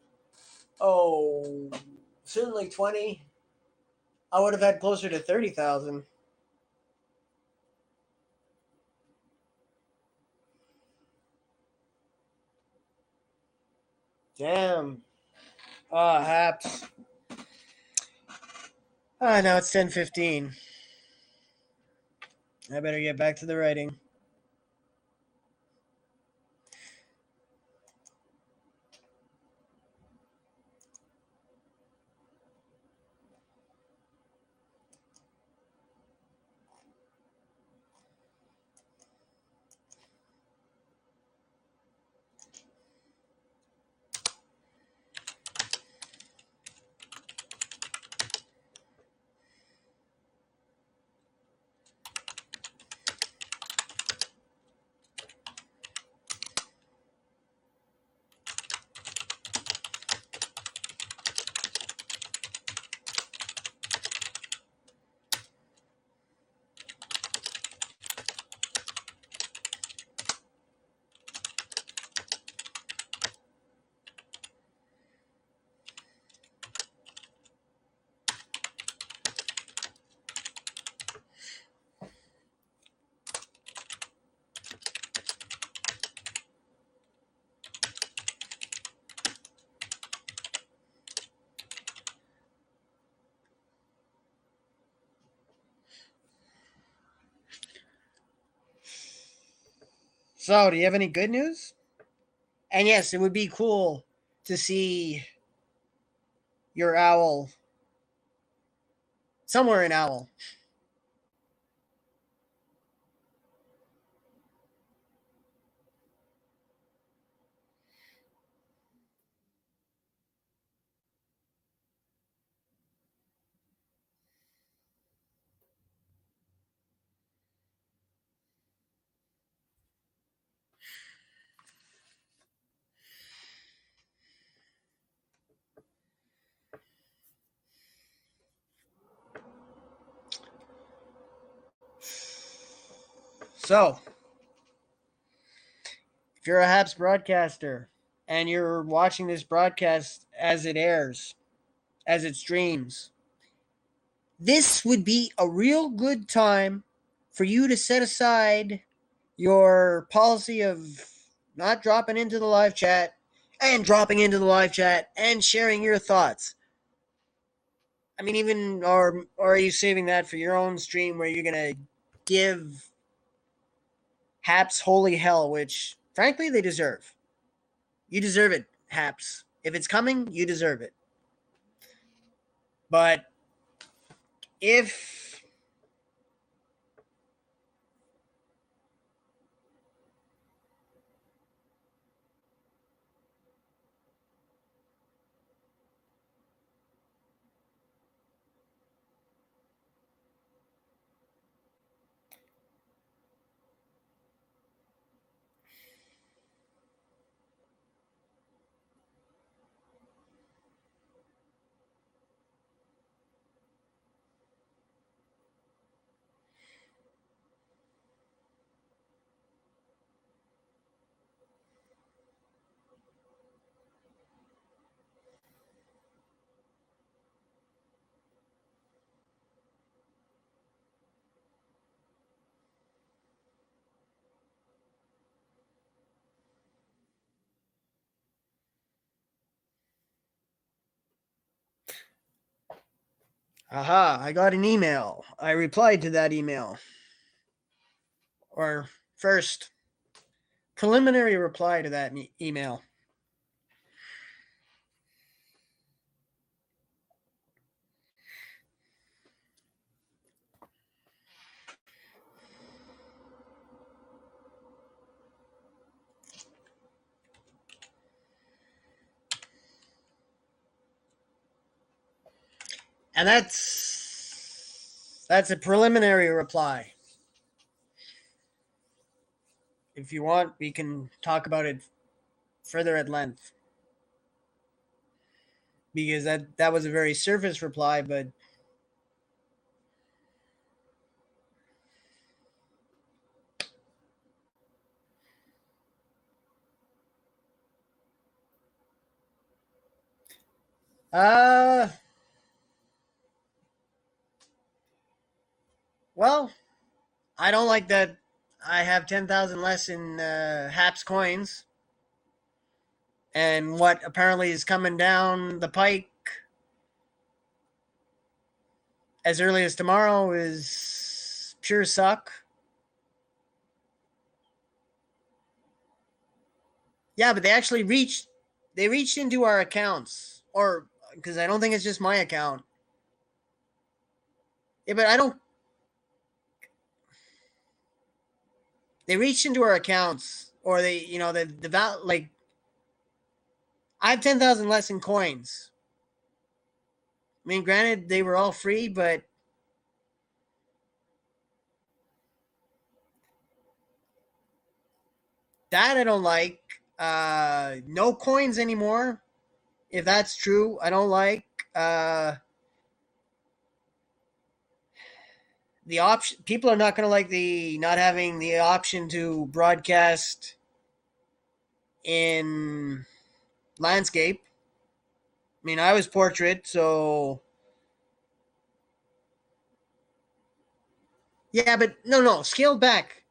oh, certainly 20. I would have had closer to 30,000. Damn. Ah, Haps. Now it's 10:15. I better get back to the writing. So, do you have any good news? And yes, it would be cool to see your owl somewhere in Owl. So, if you're a Habs broadcaster and you're watching this broadcast as it airs, as it streams, this would be a real good time for you to set aside your policy of not dropping into the live chat and dropping into the live chat and sharing your thoughts. I mean, even or are you saving that for your own stream where you're gonna give Haps holy hell, which frankly they deserve. You deserve it, Haps. If it's coming, you deserve it. But if aha, I got an email. I replied to that email. Or first preliminary reply to that email. And that's a preliminary reply. If you want, we can talk about it further at length. Because that was a very surface reply, but uh well, I don't like that I have 10,000 less in Haps coins. And what apparently is coming down the pike as early as tomorrow is pure suck. Yeah, but they reached into our accounts, or because I don't think it's just my account. Yeah, but I don't. They reached into our accounts, or they, the like. I have 10,000 less in coins. I mean, granted, they were all free, but that I don't like. No coins anymore. If that's true, I don't like. Uh, the option people are not going to like the not having the option to broadcast in landscape. I mean, I was portrait, so yeah, but no, scaled back.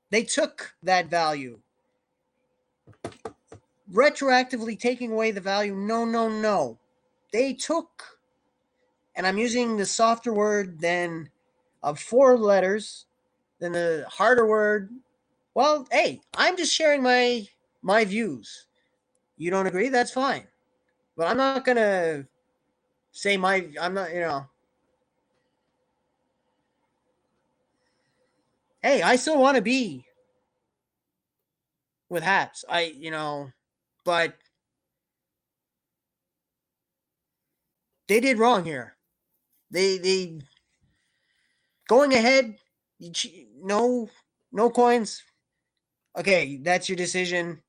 They took that value, retroactively taking away the value. No. They took, and I'm using the softer word than of 4 letters, than the harder word Well, hey, I'm just sharing my views. You don't agree? That's fine. But I'm not gonna say my. I'm not. Hey, I still want to be with hats. But they did wrong here. They going ahead. No, no coins. Okay, that's your decision.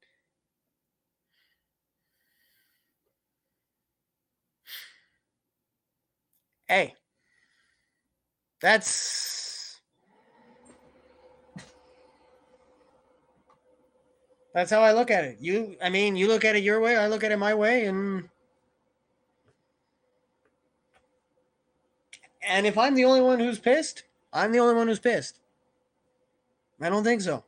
Hey, that's that's how I look at it. You look at it your way. I look at it my way, and if I'm the only one who's pissed, I'm the only one who's pissed. I don't think so.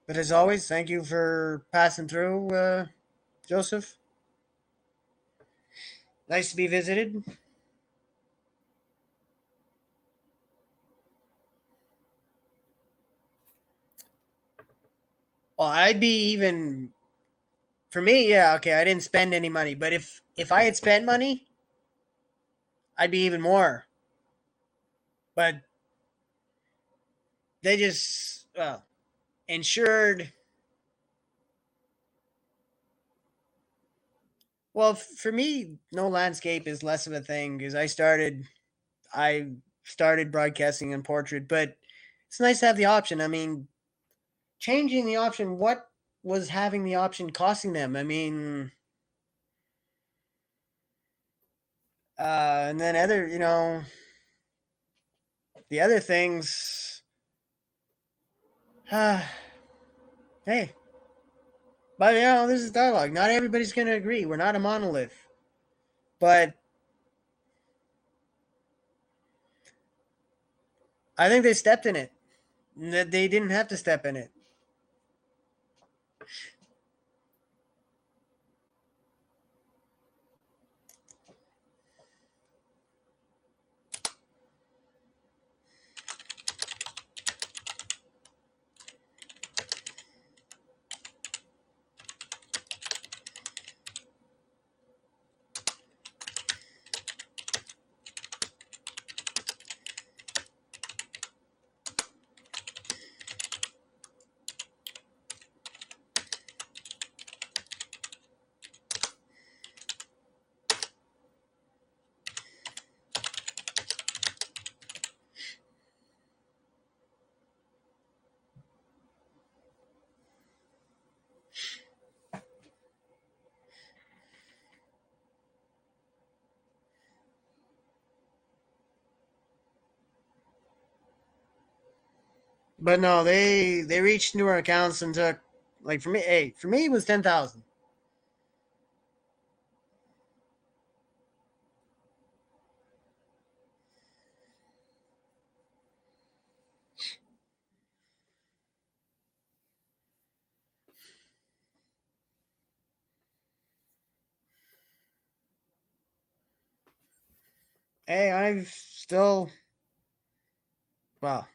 But as always, thank you for passing through, Joseph. Nice to be visited. Well, I'd be even for me. Yeah, okay. I didn't spend any money, but if I had spent money, I'd be even more. But they just insured. Well, for me, no landscape is less of a thing because I started broadcasting in portrait, but it's nice to have the option. I mean, changing the option. What was having the option costing them? I mean, and then the other things. Hey, but this is dialogue. Not everybody's going to agree. We're not a monolith, but I think they stepped in it. That they didn't have to step in it. But no, they reached into our accounts and took like for me. Hey, for me it was 10,000. Hey, I've still well.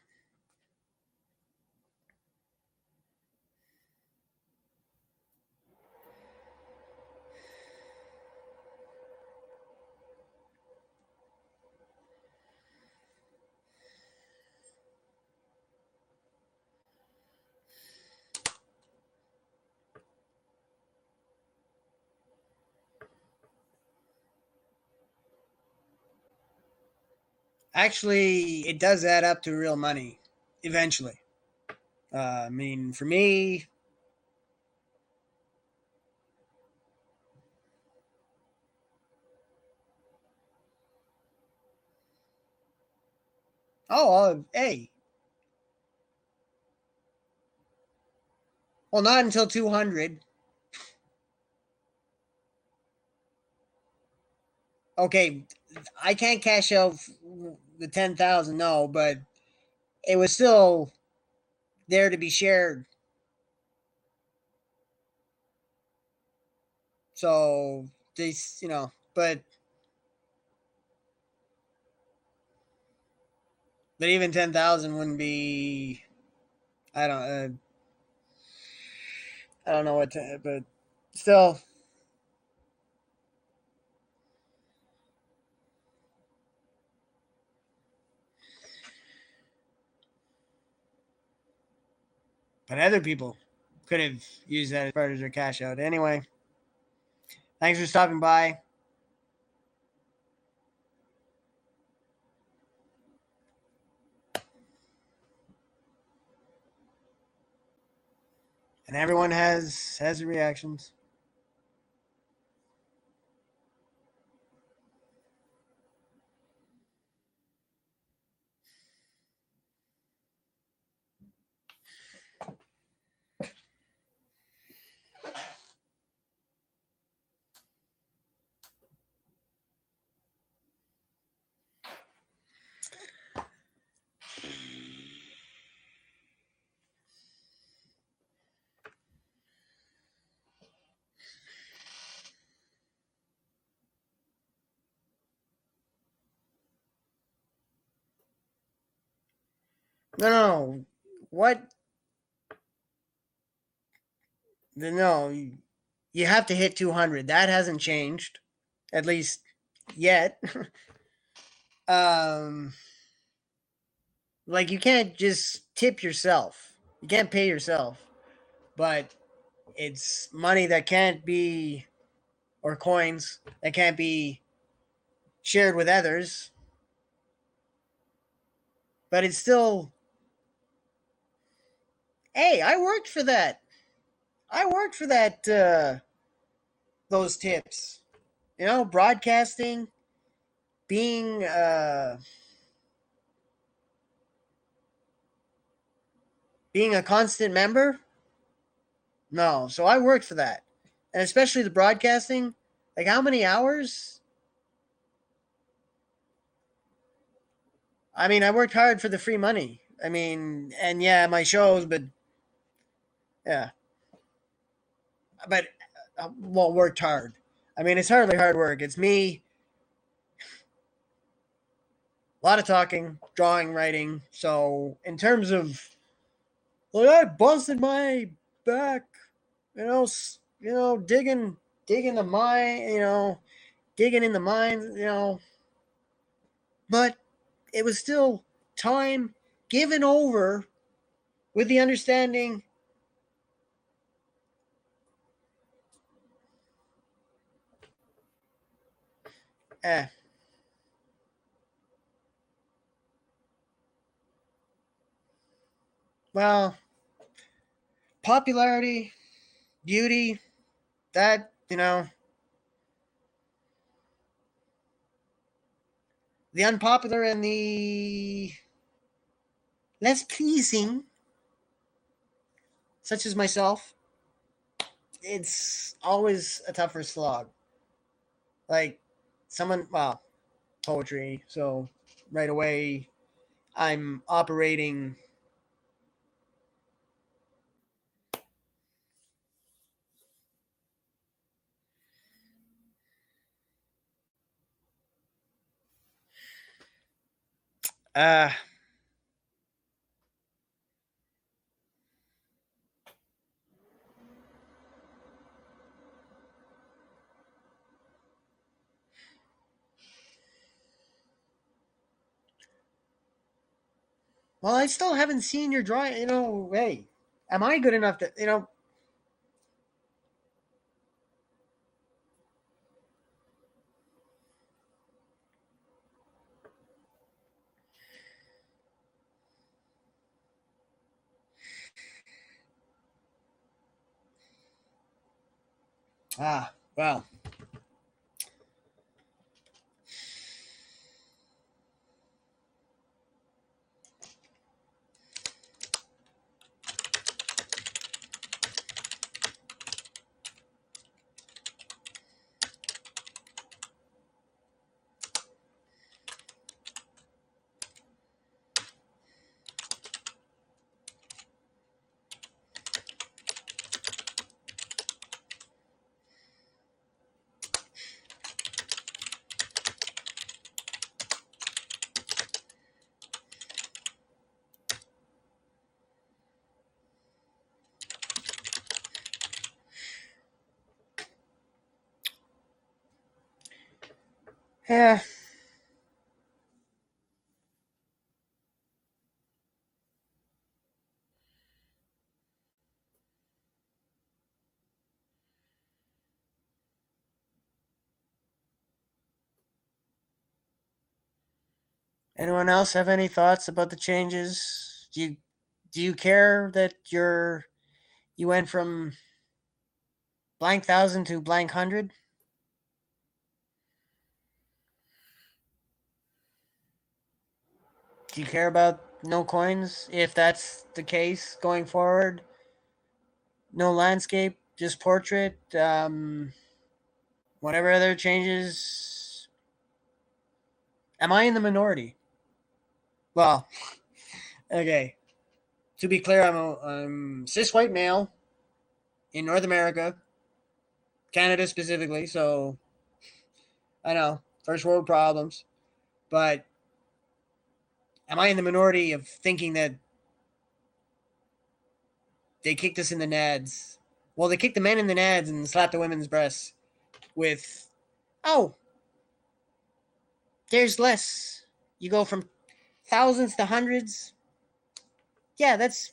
Actually, it does add up to real money eventually. I mean, for me, hey, well, not until 200. Okay, I can't cash out the 10,000, no, but it was still there to be shared. So, this, but even 10,000 wouldn't be, I don't, I don't know what, but still, but other people could have used that as part of their cash out. Anyway, thanks for stopping by. And everyone has reactions. No, no, what? No, you have to hit 200. That hasn't changed, at least yet. um, like you can't just tip yourself. You can't pay yourself, but it's money that can't be, or coins that can't be shared with others. But it's still, hey, I worked for that. I worked for that. Those tips, broadcasting, being being a constant member. No, so I worked for that, and especially the broadcasting. Like how many hours? I mean, I worked hard for the free money. I mean, and yeah, my shows, but yeah, but well, worked hard. I mean, it's hardly hard work. It's me, a lot of talking, drawing, writing. So in terms of like, I busted my back, digging the mine, digging in the mines, but it was still time given over with the understanding, eh, well, popularity, beauty, that, the unpopular and the less pleasing, such as myself, it's always a tougher slog. Like, well, poetry, so right away I'm operating. Uh, well, I still haven't seen your drawing. Hey, am I good enough to, Well. Yeah. Anyone else have any thoughts about the changes? Do you care that you went from blank thousand to blank hundred? Do you care about no coins if that's the case going forward? No landscape, just portrait. Whatever other changes. Am I in the minority? Well, okay. To be clear, I'm cis white male in North America, Canada specifically. So I know first world problems, but am I in the minority of thinking that they kicked us in the nads? Well, they kicked the men in the nads and slapped the women's breasts with, oh, there's less. You go from thousands to hundreds. Yeah, that's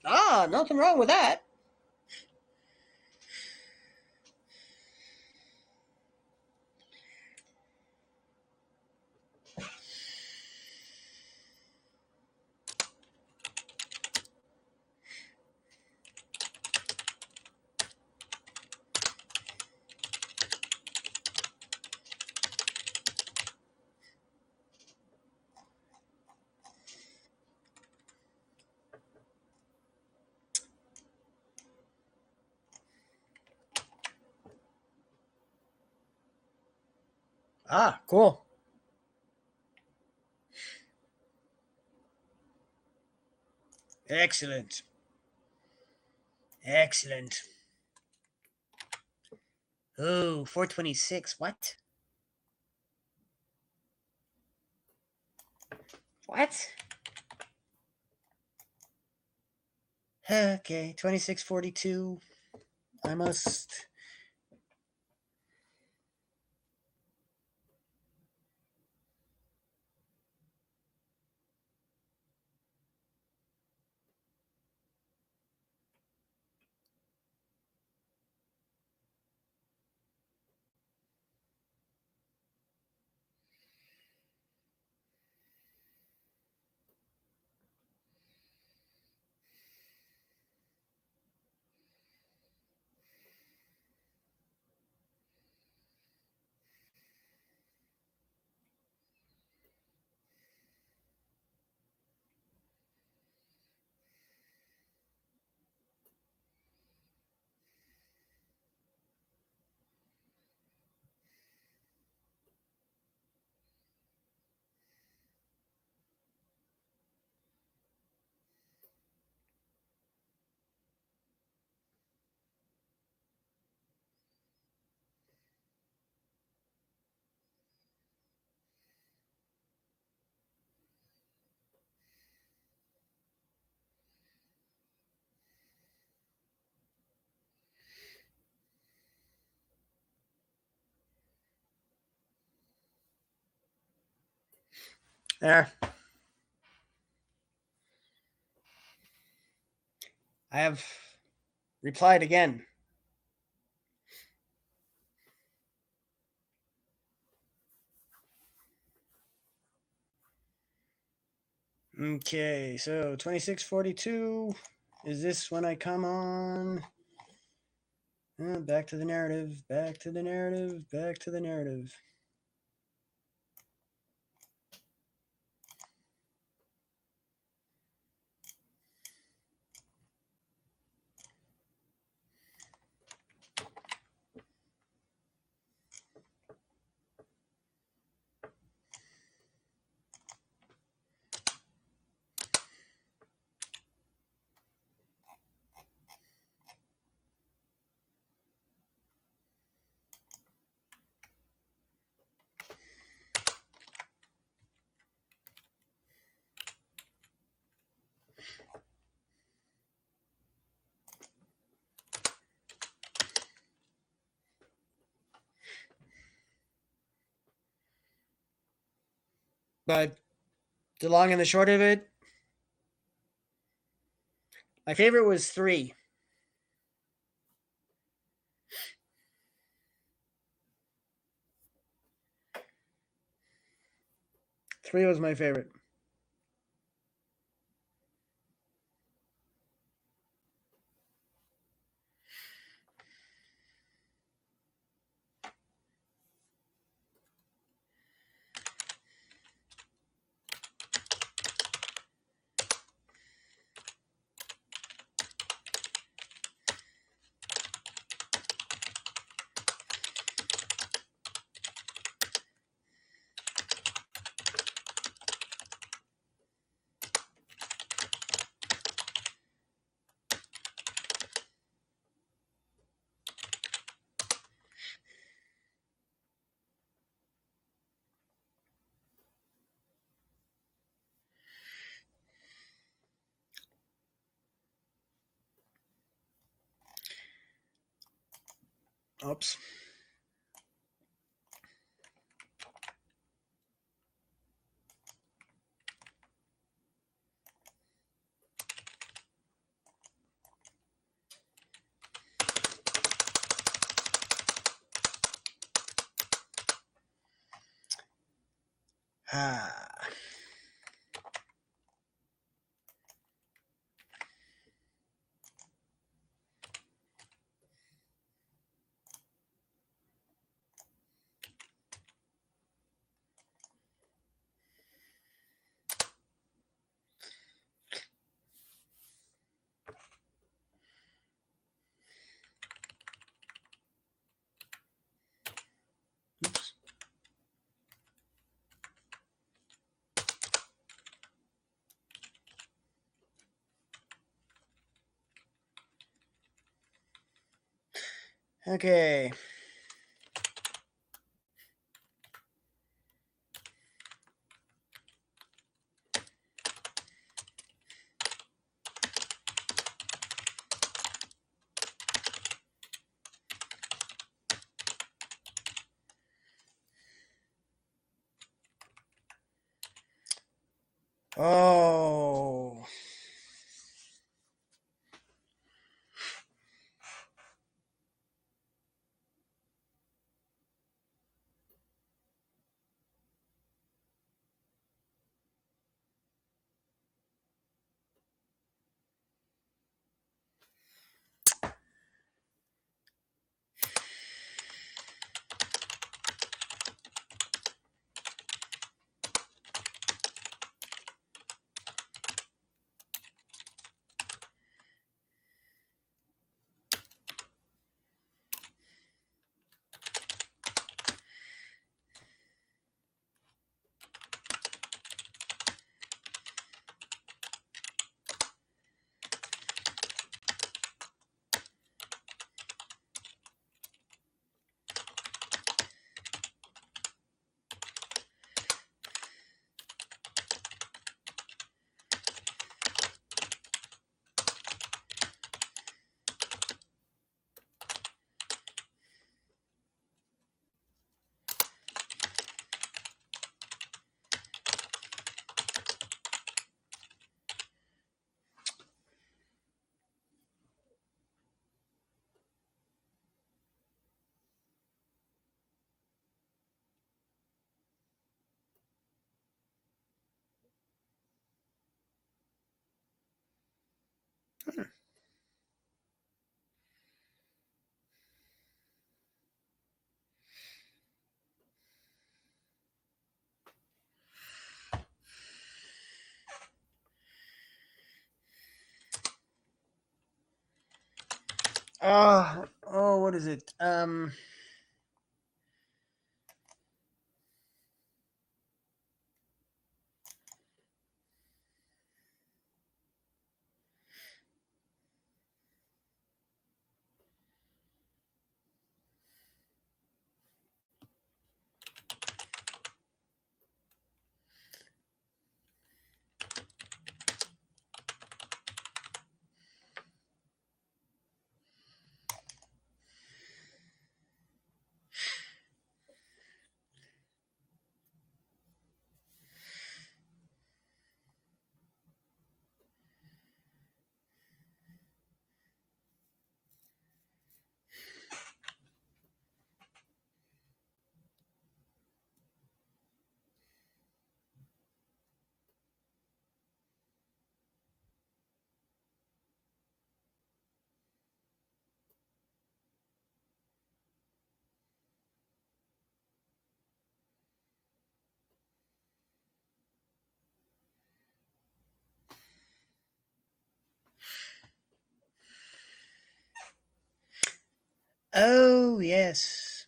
nothing wrong with that. Cool. Excellent. Excellent. Oh, 426. What? What? Okay, 2642. I must. There. I have replied again. Okay, so 2642. Is this when I come on? Back to the narrative. Back to the narrative. Back to the narrative. But the long and the short of it, my favorite was 3. 3 was my favorite. Oops. Ah. Oops. Okay. Oh. What is it? Oh, yes.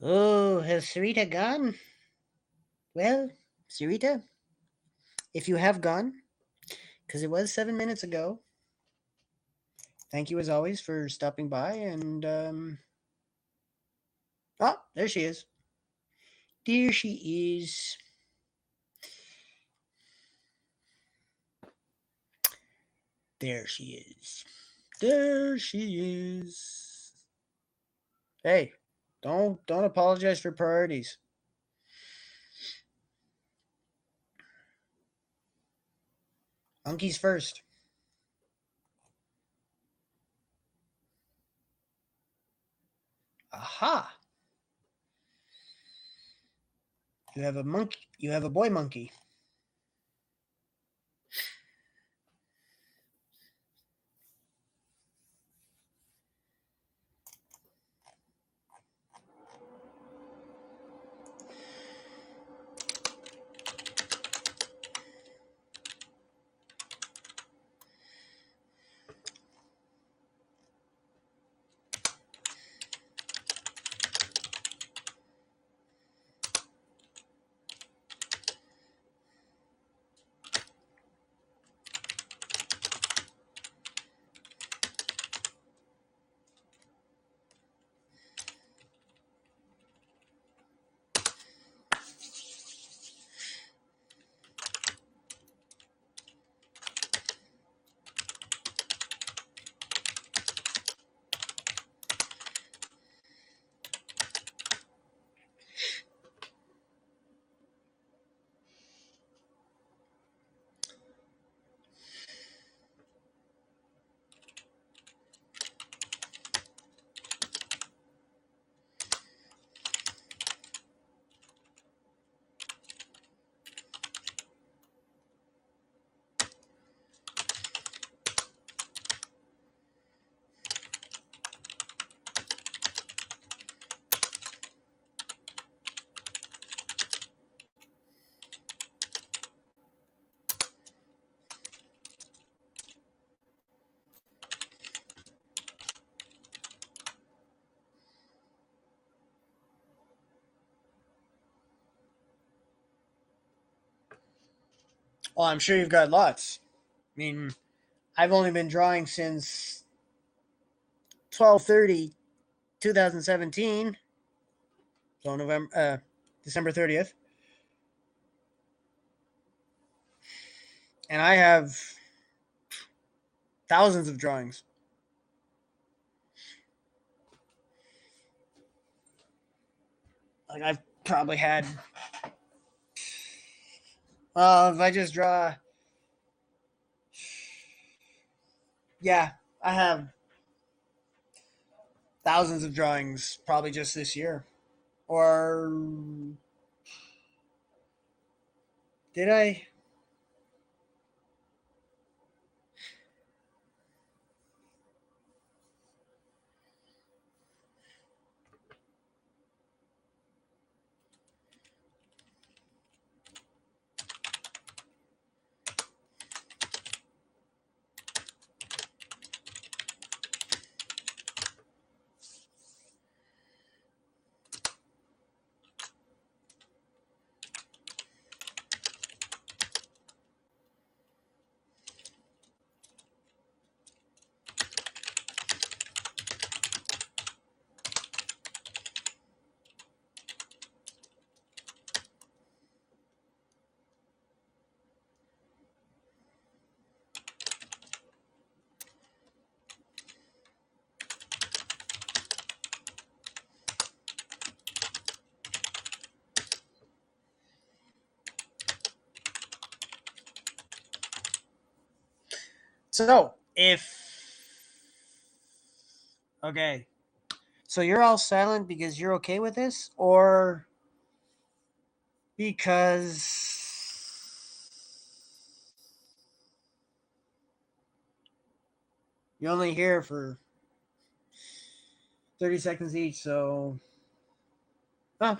Oh, has Sarita gone? Well, Sarita, if you have gone, because it was 7 minutes ago, thank you as always for stopping by. And, oh, there she is. There she is. There she is. There she is. Hey, don't apologize for priorities. Monkeys first. Aha! You have a monkey. You have a boy monkey. Oh, I'm sure you've got lots. I mean, I've only been drawing since 12/30, 2017. So December 30th. And I have thousands of drawings. Like I've probably had. If I just draw, yeah, I have thousands of drawings probably just this year. Or did I? So if okay, so you're all silent because you're okay with this, or because you're only here for 30 seconds each? So, oh,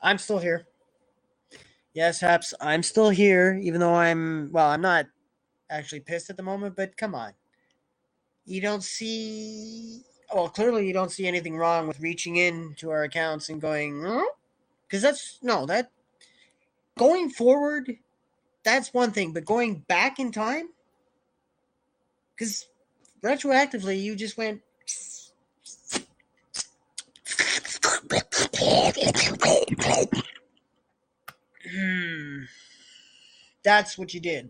I'm still here. Yes, Haps, I'm still here, even though I'm not actually pissed at the moment, but come on. You don't see, well, clearly you don't see anything wrong with reaching in to our accounts and going, because that's, no, that, going forward, that's one thing, but going back in time, because retroactively you just went, hmm, that's what you did.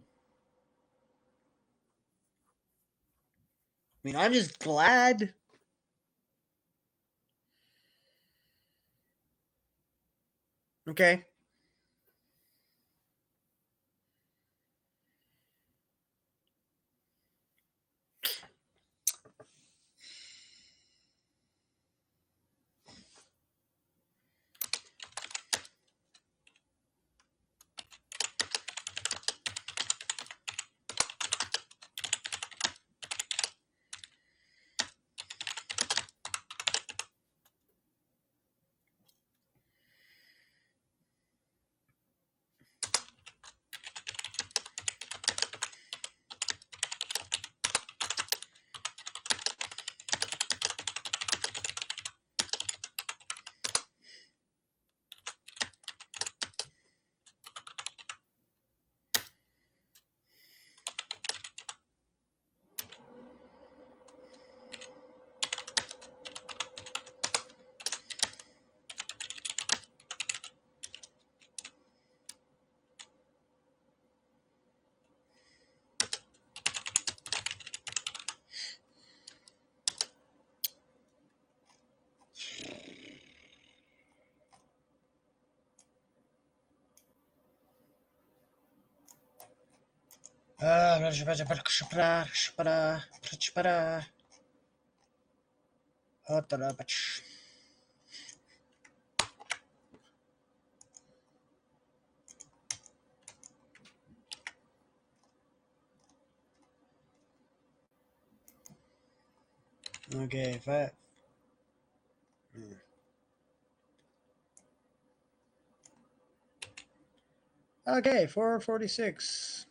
I mean, I'm just glad. Okay. Okay, if I. Okay, 446.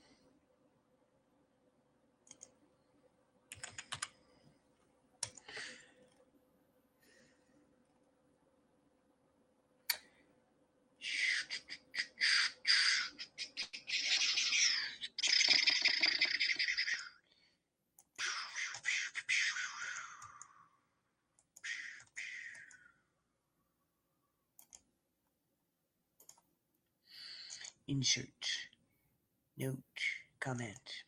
Insert. Note. comment.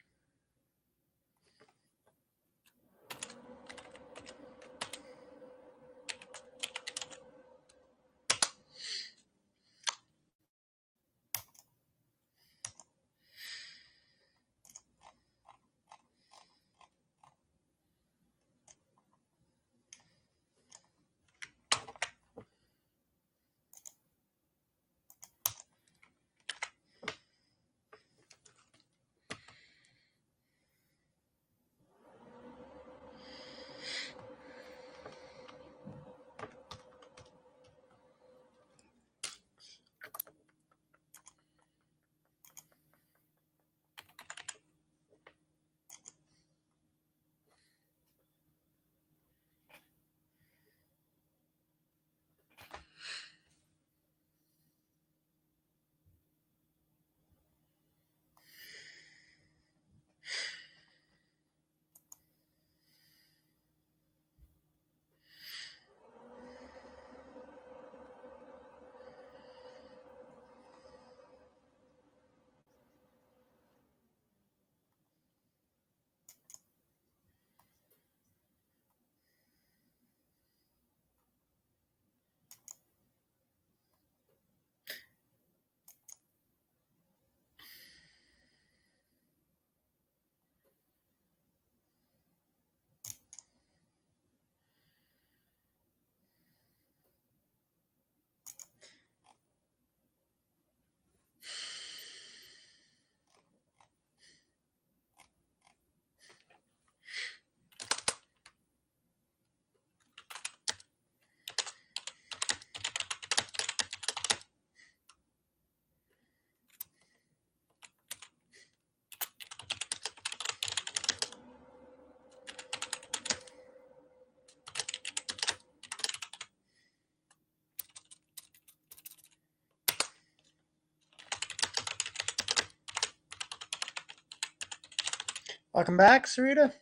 Welcome back, Sarita.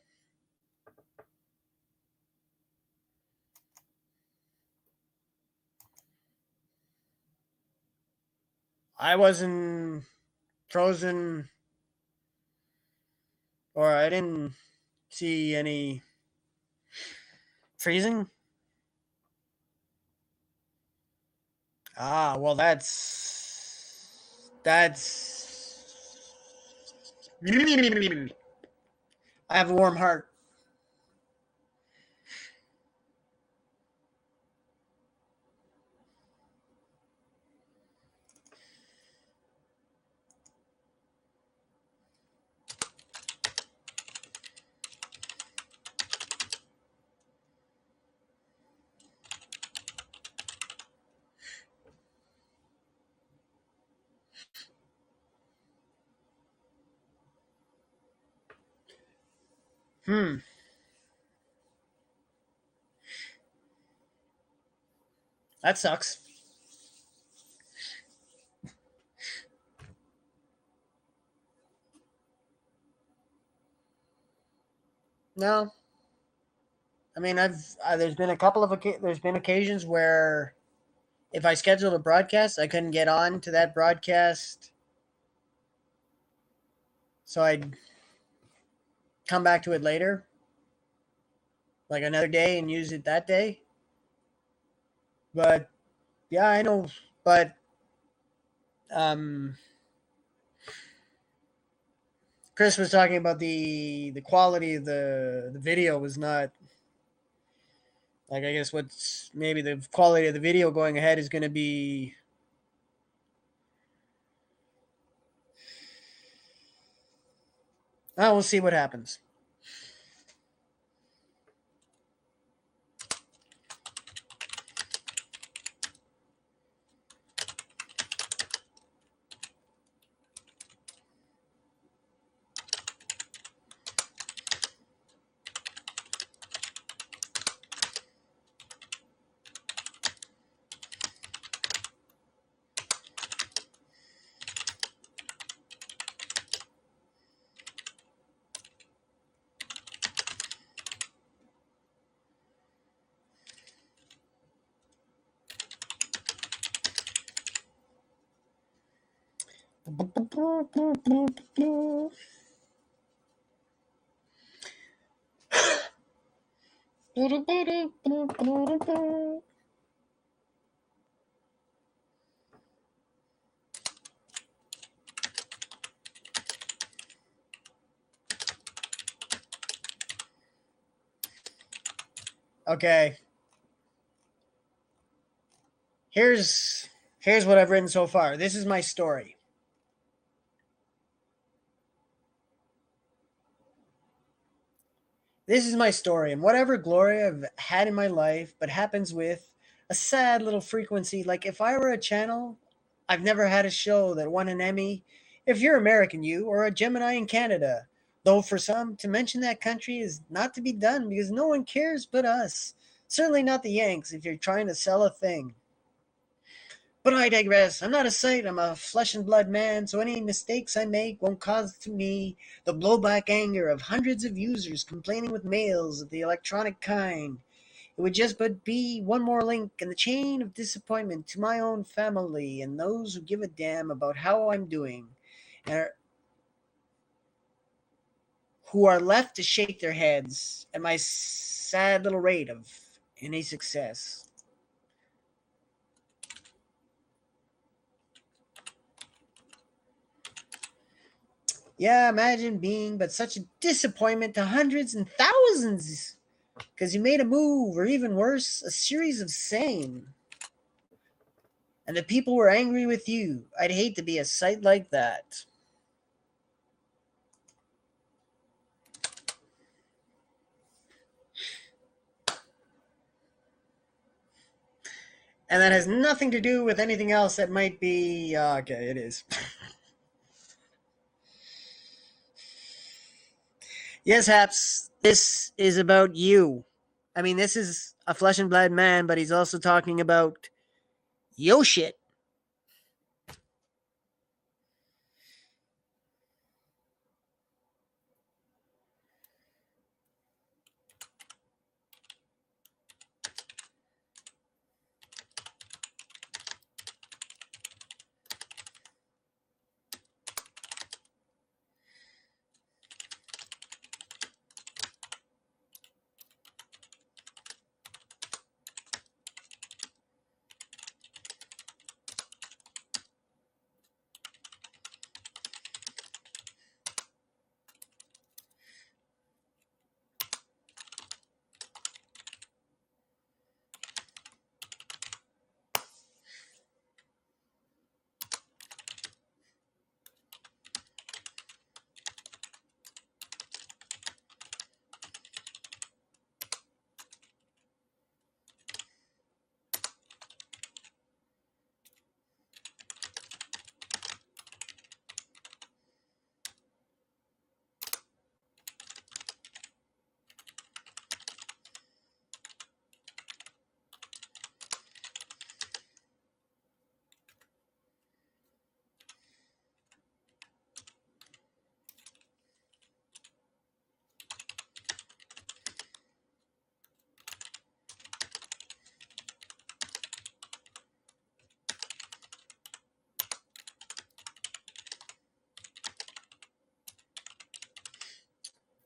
I wasn't frozen, or I didn't see any freezing. Ah, well, that's. I have a warm heart. That sucks. No, I mean there's been a couple of there's been occasions where if I scheduled a broadcast, I couldn't get on to that broadcast, so I'd come back to it later, like another day, and use it that day. But yeah, I know. But um, Chris was talking about the quality of the video was not like, I guess what's maybe the quality of the video going ahead is going to be. Oh, we'll see what happens. Okay, here's here's what I've written so far. This is my story. This is my story, and whatever glory I've had in my life, but happens with a sad little frequency. Like if I were a channel, I've never had a show that won an Emmy. If you're American, you or a Gemini in Canada, though for some to mention that country is not to be done because no one cares but us. Certainly not the Yanks if you're trying to sell a thing. But I digress. I'm not a sight. I'm a flesh and blood man, so any mistakes I make won't cause to me the blowback anger of hundreds of users complaining with mails of the electronic kind. It would just but be one more link in the chain of disappointment to my own family and those who give a damn about how I'm doing, and who are left to shake their heads at my sad little rate of any success. Yeah, imagine being but such a disappointment to hundreds and thousands because you made a move, or even worse, a series of same. And the people were angry with you. I'd hate to be a sight like that. And that has nothing to do with anything else that might be. Okay, it is. Yes, Haps, this is about you. I mean, this is a flesh and blood man, but he's also talking about yo shit.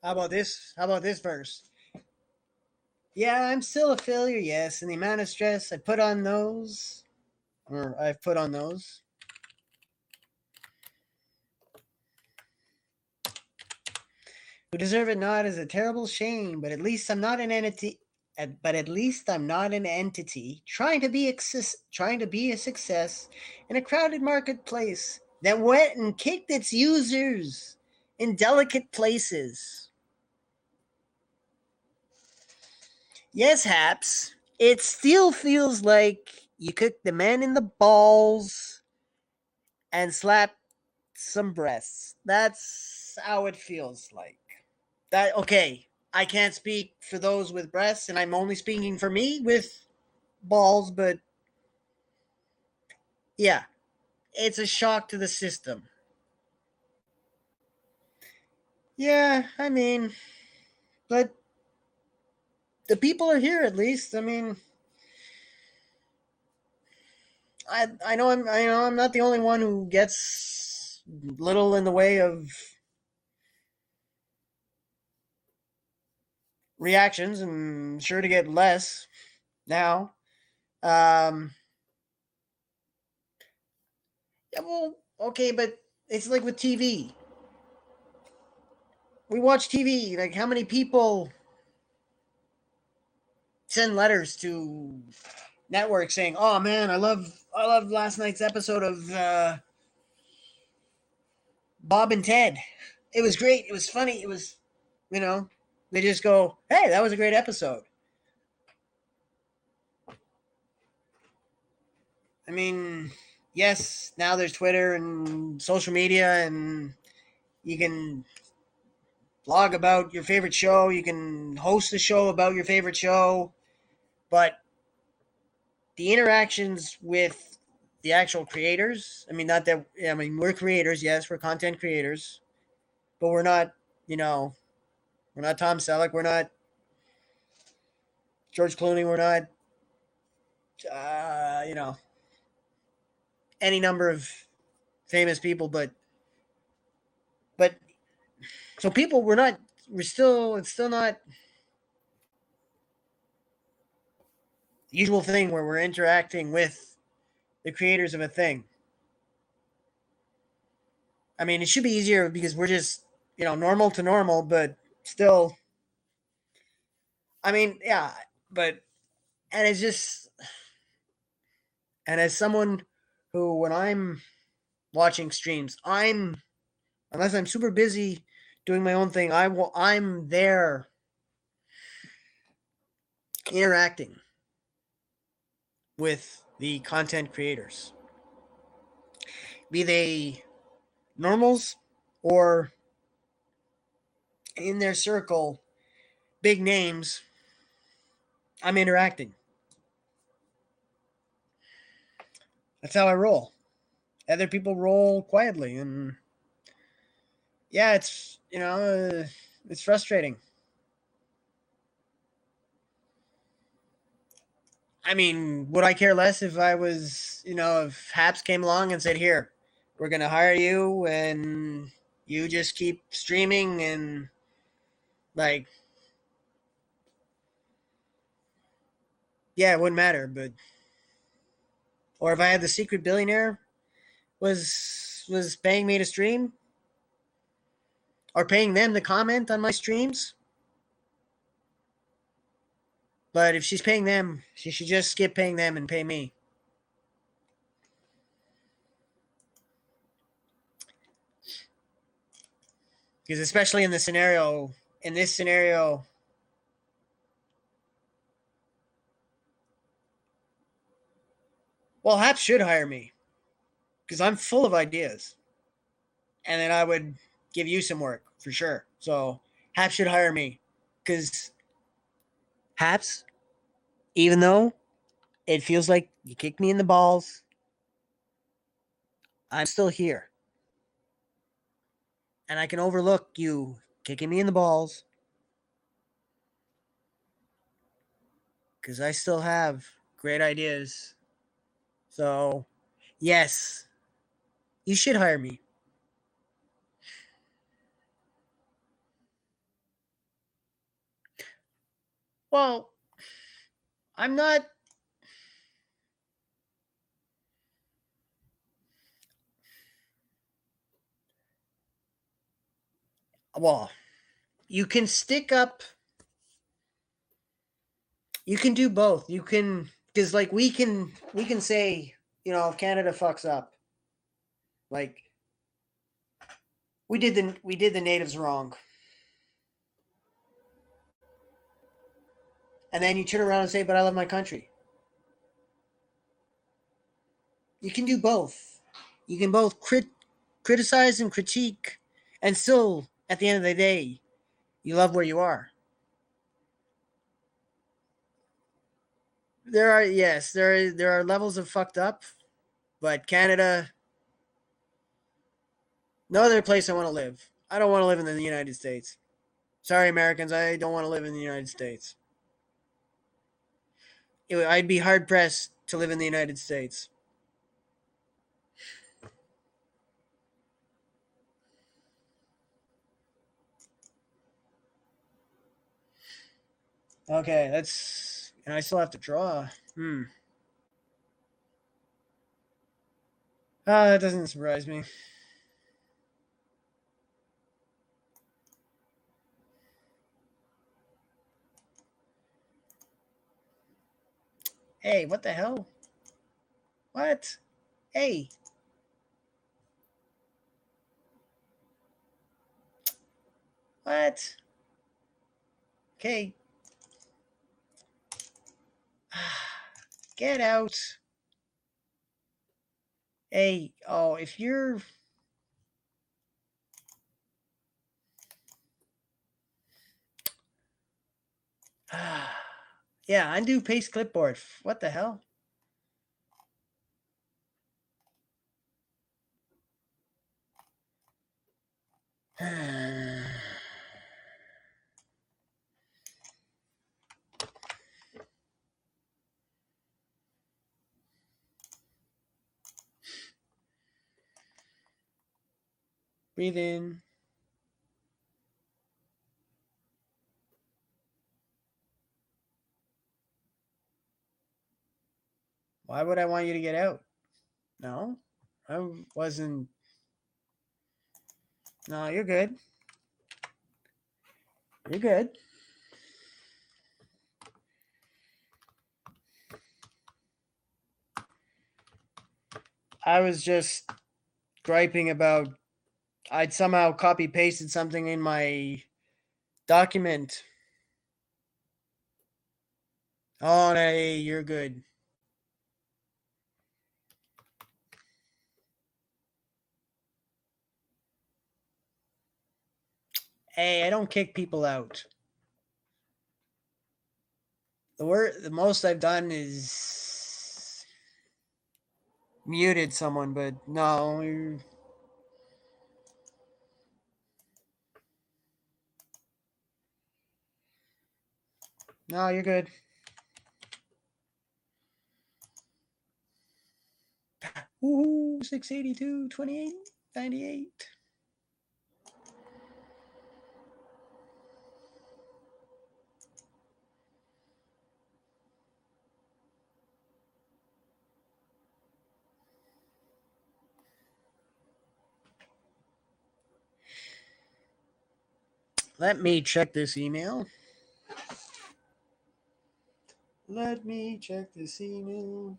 How about this? How about this verse? Yeah, I'm still a failure, yes, and the amount of stress I put on those, or I've put on those, who deserve it not is a terrible shame, but at least I'm not an entity. But at least I'm not an entity trying to be a success in a crowded marketplace that went and kicked its users in delicate places. Yes, Haps, it still feels like you kicked the man in the balls and slapped some breasts. That's how it feels like. That okay. I can't speak for those with breasts, and I'm only speaking for me with balls, but yeah, it's a shock to the system. Yeah, I mean, but the people are here at least. I mean, I know I'm not the only one who gets little in the way of reactions and sure to get less now. Um, yeah, well, okay, but it's like with TV. We watch TV. Like, how many people send letters to networks saying, "Oh man, I love last night's episode of Bob and Ted. It was great. It was funny. It was, you know." They just go, "Hey, that was a great episode." I mean, yes, now there's Twitter and social media, and you can blog about your favorite show. You can host a show about your favorite show, but the interactions with the actual creators. I mean, not that I mean we're creators. Yes, we're content creators, but we're not. You know, we're not Tom Selleck. We're not George Clooney. We're not. You know, any number of famous people, but so people we're not. We're still. It's still not the usual thing where we're interacting with the creators of a thing. I mean, it should be easier because we're just normal to normal, but still. I mean, yeah, but and it's just and as someone who when I'm watching streams, I'm unless I'm super busy doing my own thing, I'm there interacting with the content creators, be they normals or in their circle, big names. I'm interacting. That's how I roll. Other people roll quietly, and yeah, it's frustrating. I mean, would I care less if I was, if Haps came along and said, "Here, we're gonna hire you, and you just keep streaming," and like, yeah, it wouldn't matter. But or if I had the secret billionaire was paying me to stream or paying them to comment on my streams. But if she's paying them, she should just skip paying them and pay me. Because especially in this scenario, well, Haps should hire me because I'm full of ideas, and then I would give you some work for sure. So Haps should hire me because Haps, even though it feels like you kicked me in the balls, I'm still here, and I can overlook you kicking me in the balls because I still have great ideas. So yes, you should hire me. Well, I'm not. Well, you can stick up. You can do both. You can because like we can say if Canada fucks up, like we did the natives wrong, and then you turn around and say, "But I love my country." You can do both. You can both criticize and critique, and still at the end of the day, you love where you are. There are levels of fucked up, but Canada, no other place I want to live. I don't want to live in the United States. Sorry, Americans, I don't want to live in the United States. I'd be hard pressed to live in the United States. Okay, that's. And I still have to draw. Hmm. That doesn't surprise me. Hey, what the hell? What? Hey. What? Okay. Get out. Hey, oh, if you're. Yeah, undo paste clipboard. What the hell? Breathe in. Why would I want you to get out? No, I wasn't. No, you're good. You're good. I was just griping about I'd somehow copy pasted something in my document. Oh, hey, you're good. Hey, I don't kick people out. The most I've done is muted someone, but no, no, you're good. Ooh, 682, 28, 98. Let me check this email. Let me check this email.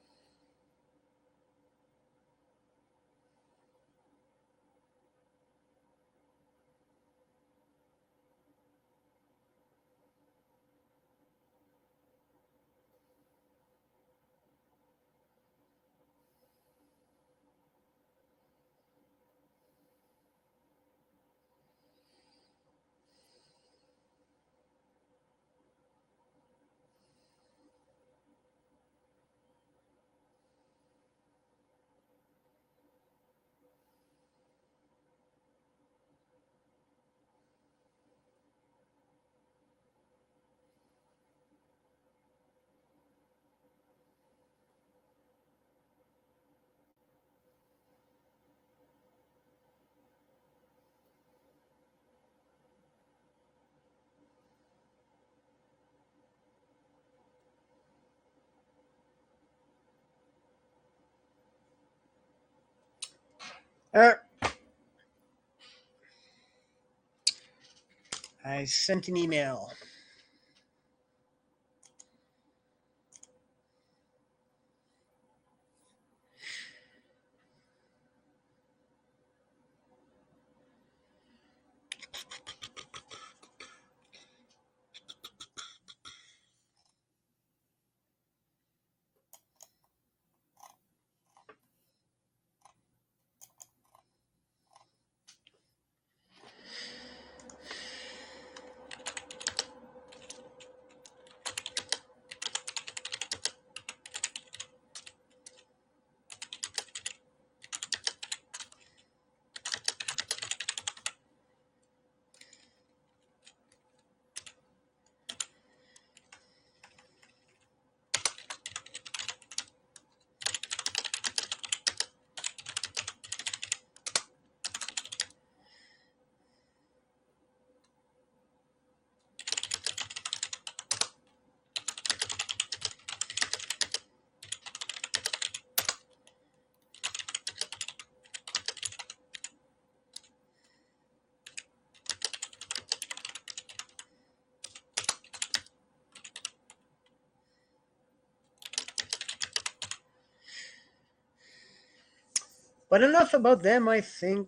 Er, I sent an email. But enough about them, I think,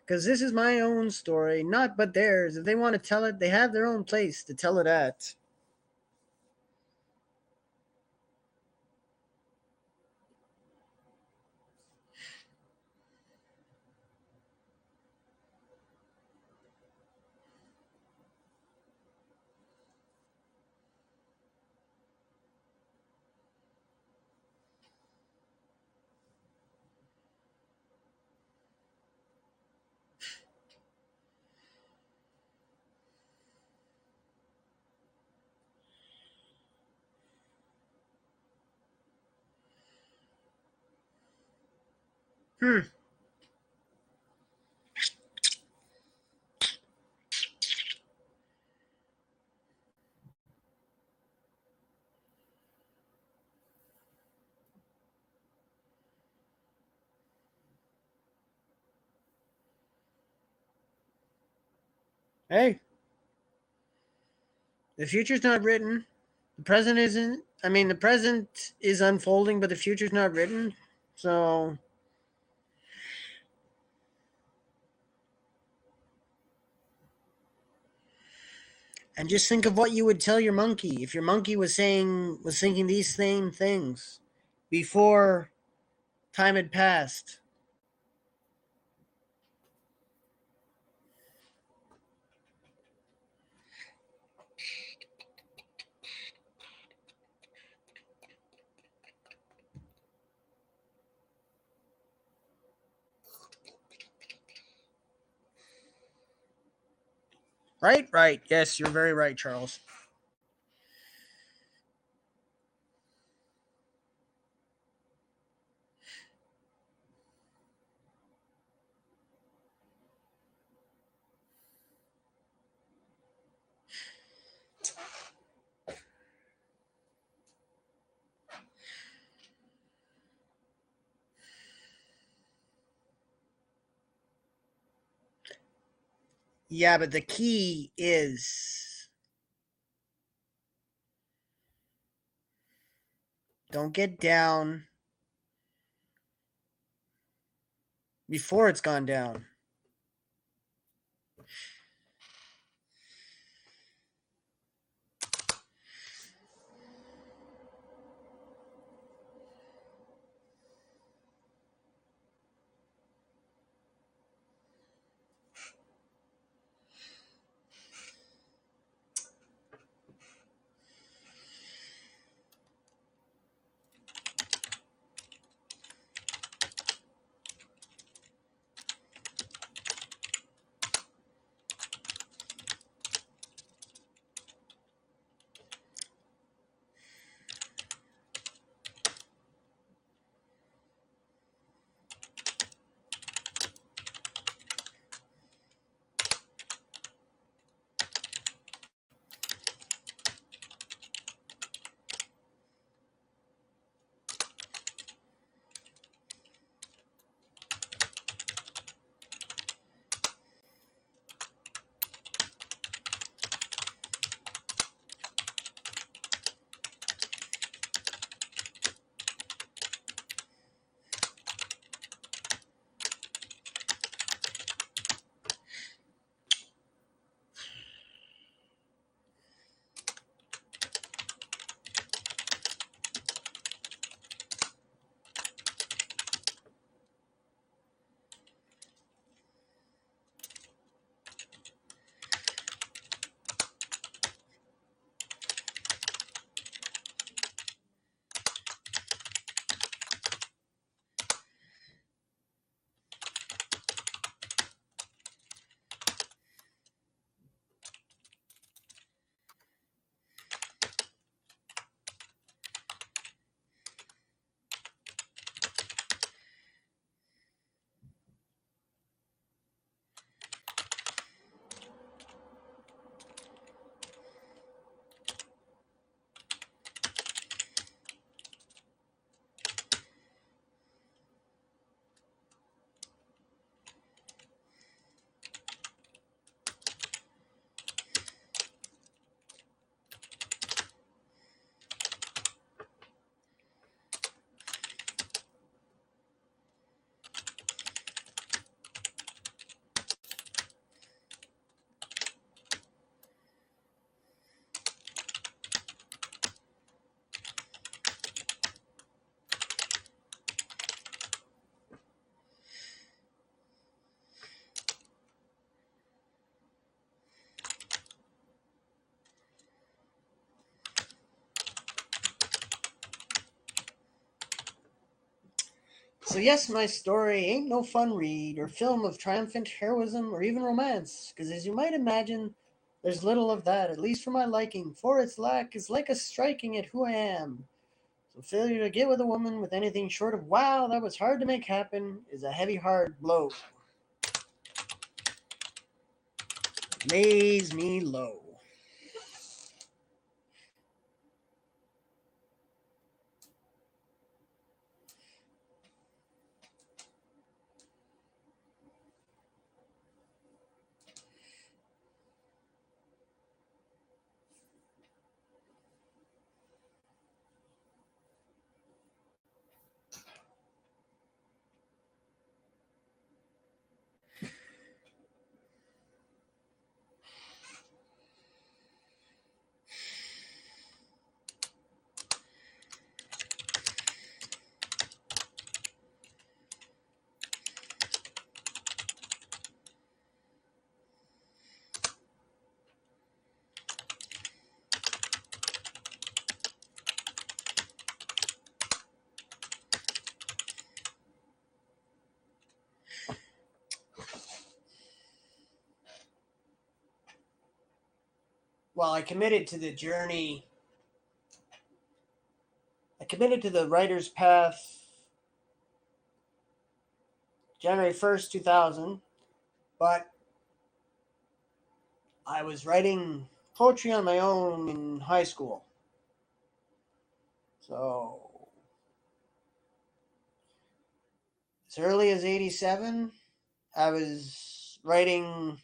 because this is my own story, not but theirs. If they want to tell it, they have their own place to tell it at. Hmm. Hey, the future's not written. The present isn't. I mean, the present is unfolding, but the future's not written. So, and just think of what you would tell your monkey if your monkey was thinking these same things before time had passed. Right? Right. Yes, you're very right, Charles. Yeah, but the key is don't get down before it's gone down. So yes, my story ain't no fun read or film of triumphant heroism or even romance, because as you might imagine, there's little of that, at least for my liking, for its lack is like a striking at who I am. So failure to get with a woman with anything short of wow, that was hard to make happen is a heavy hard blow. Lays me low. Well, I committed to the journey. I committed to the writer's path January 1st, 2000, but I was writing poetry on my own in high school. So, as early as 87, I was writing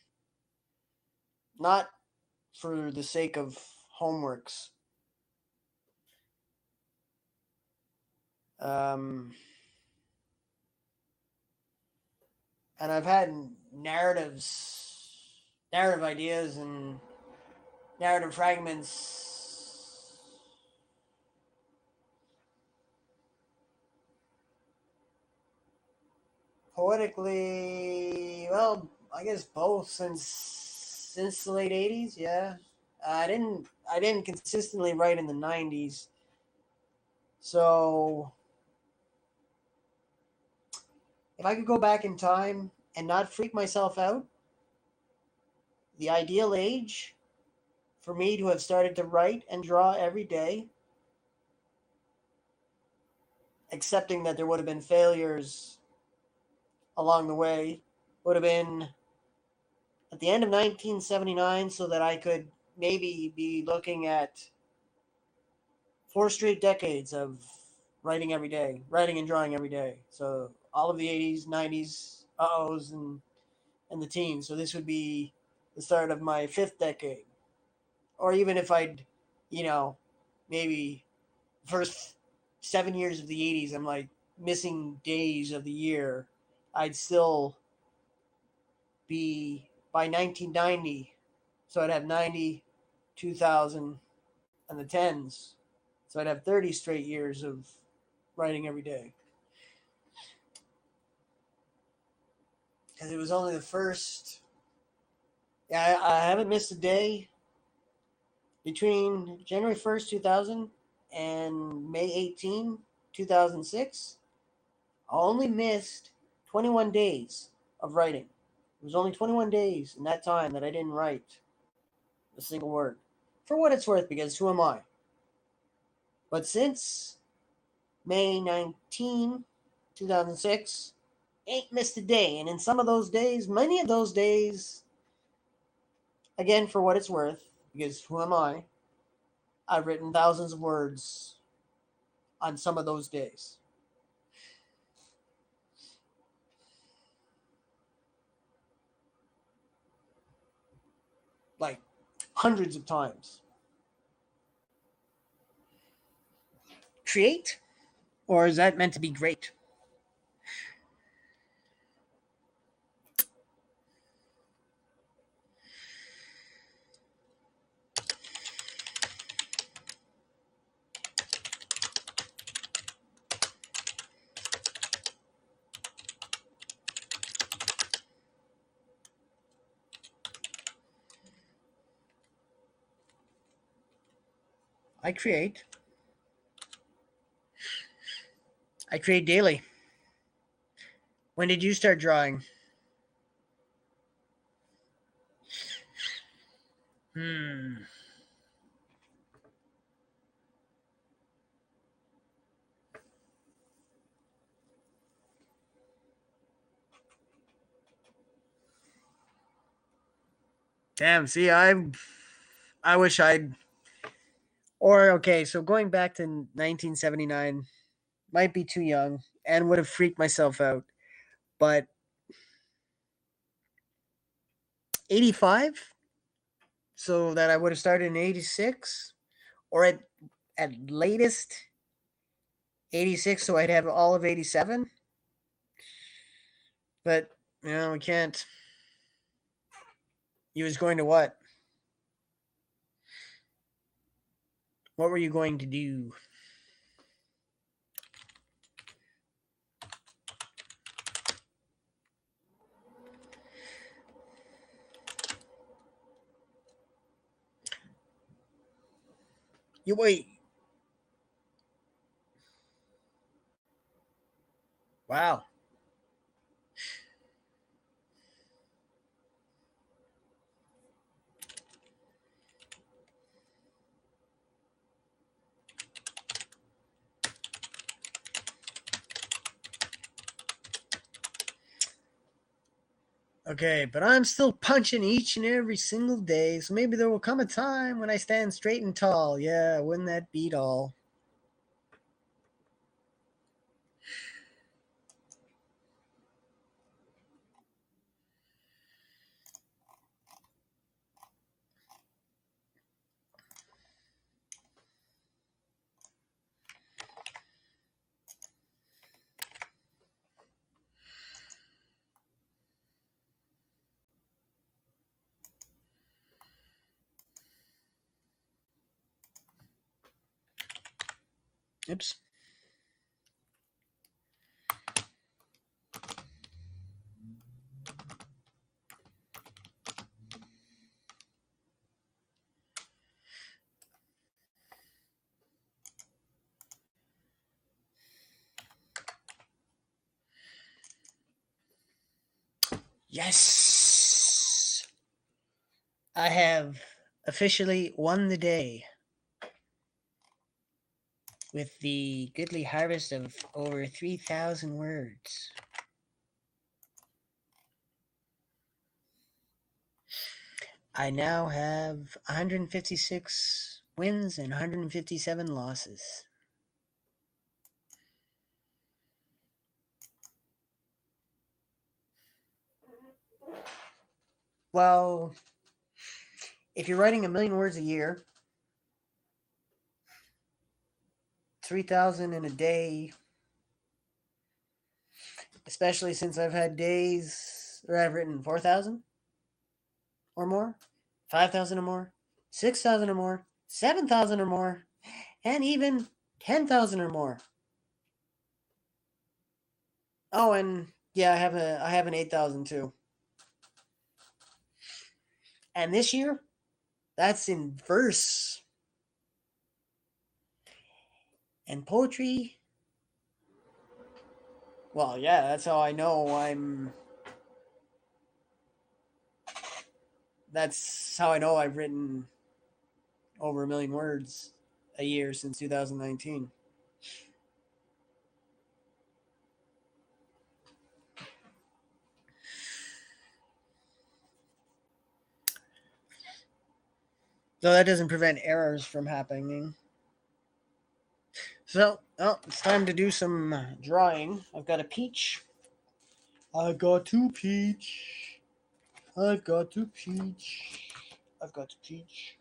not for the sake of homeworks. Um, and I've had narrative ideas, and narrative fragments poetically. Well, I guess both since the late '80s. Yeah, I didn't consistently write in the '90s, so if I could go back in time and not freak myself out, the ideal age for me to have started to write and draw every day, accepting that there would have been failures along the way, would have been at the end of 1979, so that I could maybe be looking at 4 straight decades of writing every day, writing and drawing every day. So all of the 80s, 90s, uh-ohs, and the teens. So this would be the start of my fifth decade. Or even if I'd, you know, maybe first 7 years of the 80s, I'm like missing days of the year, I'd still be by 1990. So I'd have 90, 2000, and the tens. So I'd have 30 straight years of writing every day. Because it was only the first. Yeah, I haven't missed a day between January 1st, 2000 and May 18, 2006. I only missed 21 days of writing. It was only 21 days in that time that I didn't write a single word. For what it's worth, because who am I? But since May 19, 2006, ain't missed a day. And in some of those days, many of those days, again, for what it's worth, because who am I? I've written thousands of words on some of those days. Like hundreds of times. Create? Or is that meant to be great? I create. I create daily. When did you start drawing? Hmm. Damn. See, I wish I'd. Or okay, so going back to 1979 might be too young and would have freaked myself out. But 85, so that I would have started in 86, or at latest 86, so I'd have all of 87. But we can't. You was going to what? What were you going to do? You wait. Wow. Okay, but I'm still punching each and every single day, so maybe there will come a time when I stand straight and tall. Yeah, wouldn't that beat all? Oops. Yes! I have officially won the day with the goodly harvest of over 3,000 words. I now have 156 wins and 157 losses. Well, if you're writing a million words a year, 3,000 in a day, especially since I've had days where I've written 4,000 or more, 5,000 or more, 6,000 or more, 7,000 or more, and even 10,000 or more. Oh, and yeah, I have an 8,000 too. And this year, that's in verse. And poetry, well, yeah, that's how I know that's how I know I've written over a million words a year since 2019. Though that doesn't prevent errors from happening. So, oh, it's time to do some drawing. I've got a peach. I got to peach. I got to peach. I've got to peach.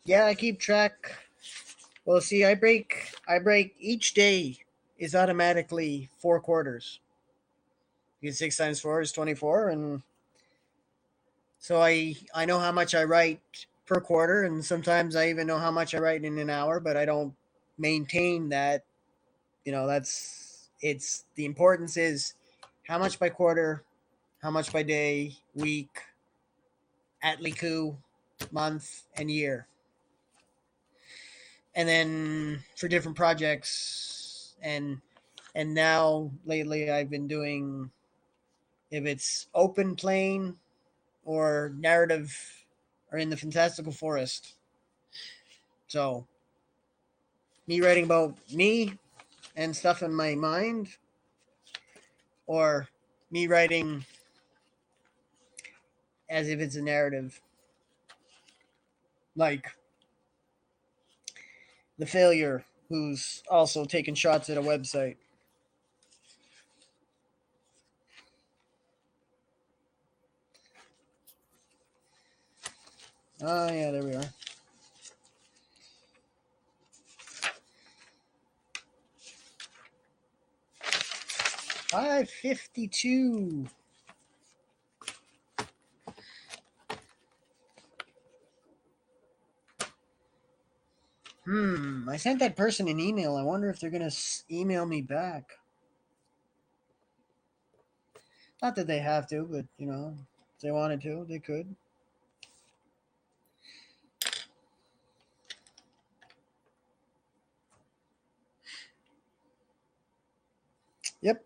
Yeah, I keep track. Well, see, I break each day is automatically 4 quarters. Because 6 times 4 is 24, and so I know how much I write per quarter, and sometimes I even know how much I write in an hour, but I don't maintain that. That's it's the importance is how much by quarter, how much by day, week, at Liku, month, and year. And then for different projects, and now lately I've been doing, if it's open plane or narrative or in the fantastical forest. So me writing about me and stuff in my mind, or me writing as if it's a narrative, like the failure who's also taking shots at a website. Oh yeah, there we are. 552. I sent that person an email. I wonder if they're gonna email me back. Not that they have to, but if they wanted to, they could. Yep.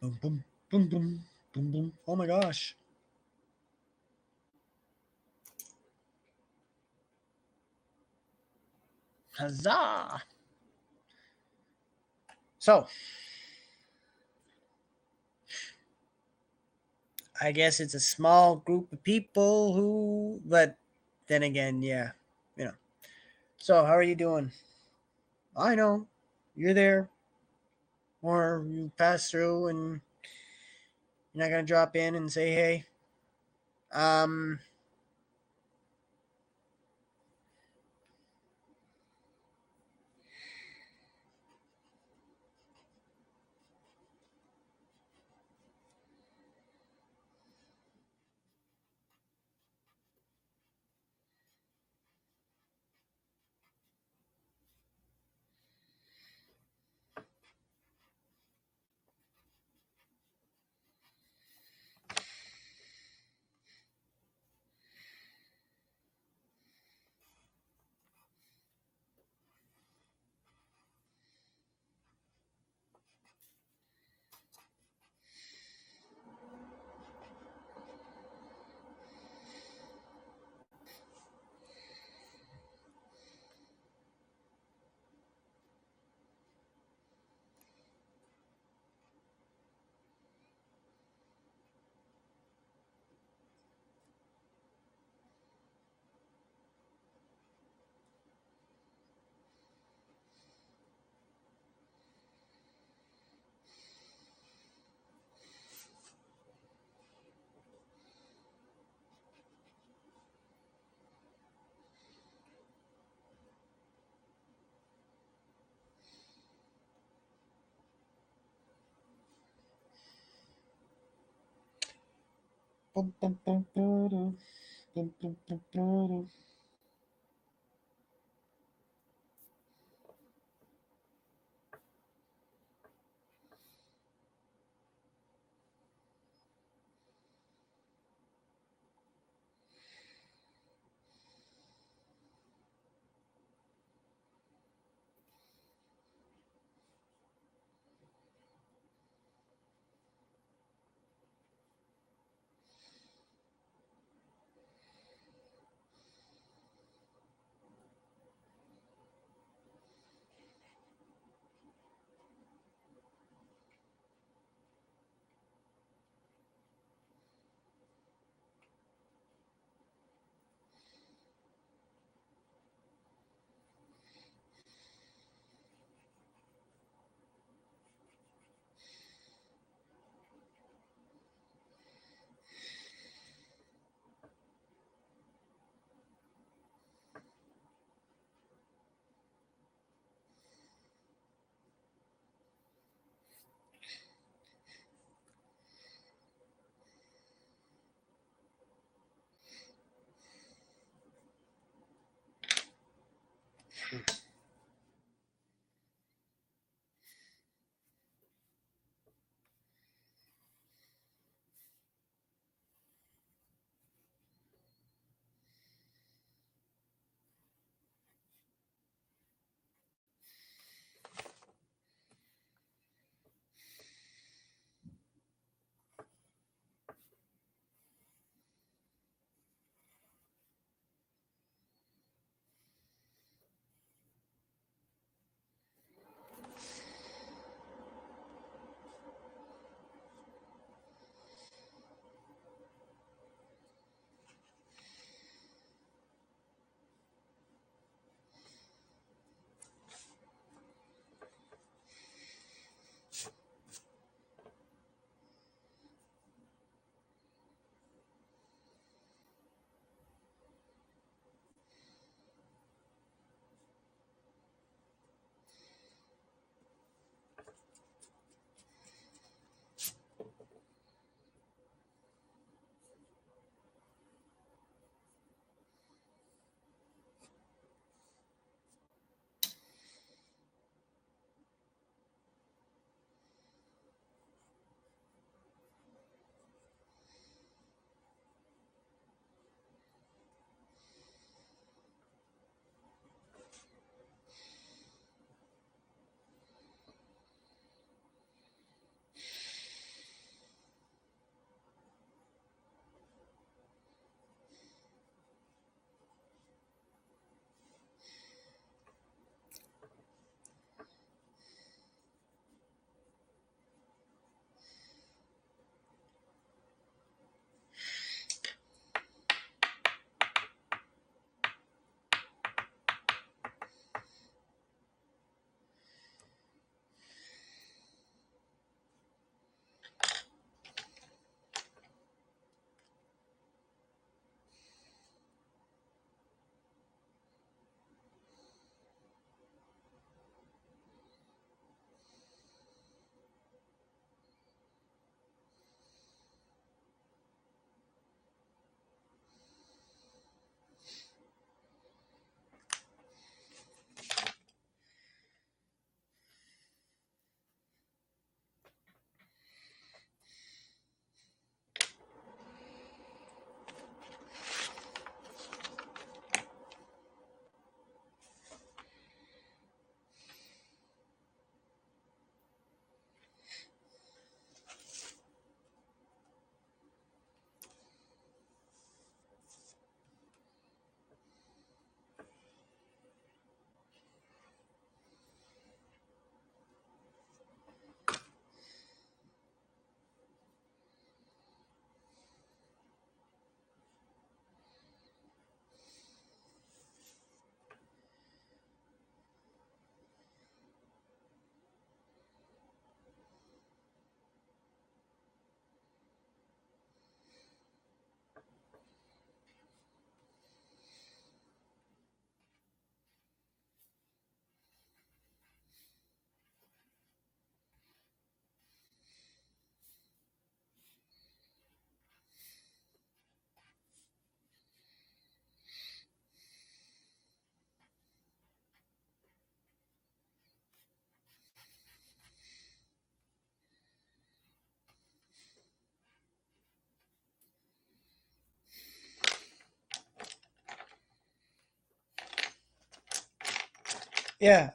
Boom, boom, boom, boom, boom, boom. Oh my gosh. Huzzah! So, I guess it's a small group of people who, but then again, yeah, you know. So, how are you doing? I know you're there, or you pass through and you're not gonna drop in and say hey. Um, Bum, bum, bum, ba-dum, bum, bum, bum, ba-dum. Yeah.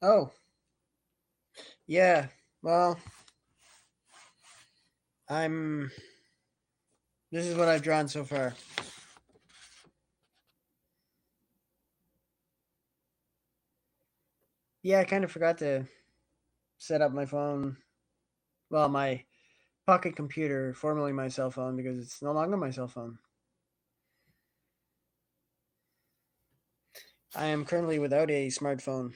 Oh, yeah. Well, I'm. This is what I've drawn so far. Yeah, I kind of forgot to set up my phone. Well, my pocket computer, formerly my cell phone, because it's no longer my cell phone. I am currently without a smartphone.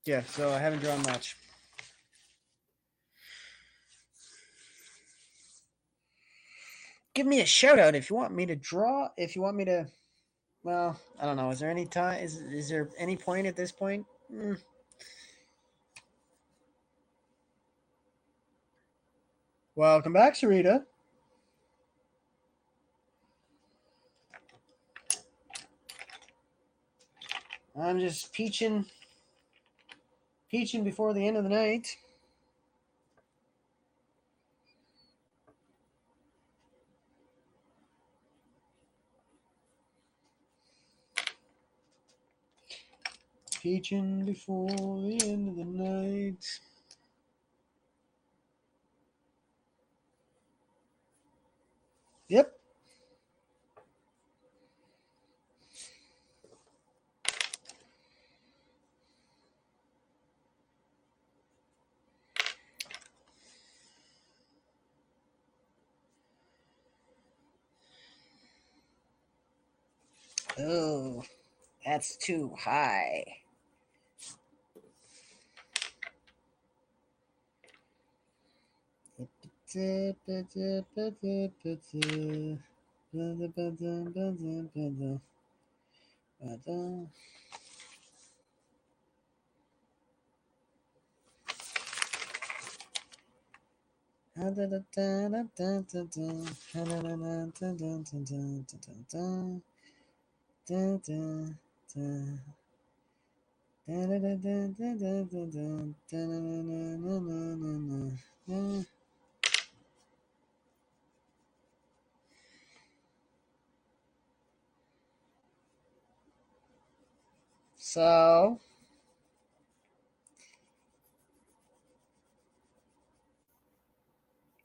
Yeah, so I haven't drawn much. Give me a shout out if you want me to draw. If you want me to, well, I don't know. Is there any time? Is there any point at this point? Welcome back, Sarita. I'm just peaching before the end of the night. Peaching before the end of the night. Yep. Oh, that's too high. So,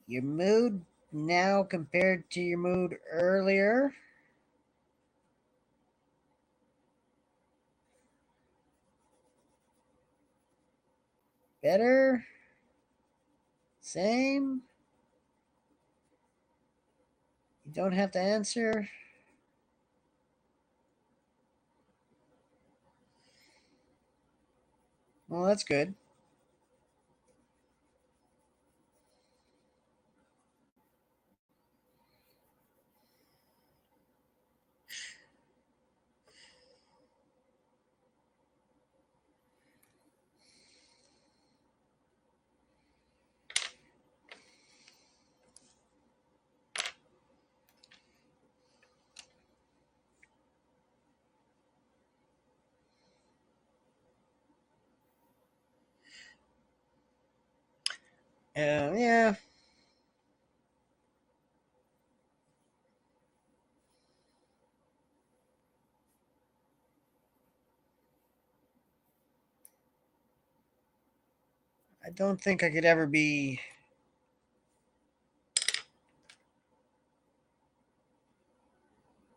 your mood now compared to your mood earlier? Better? Same? You don't have to answer? Well, that's good. Yeah, I don't think I could ever be.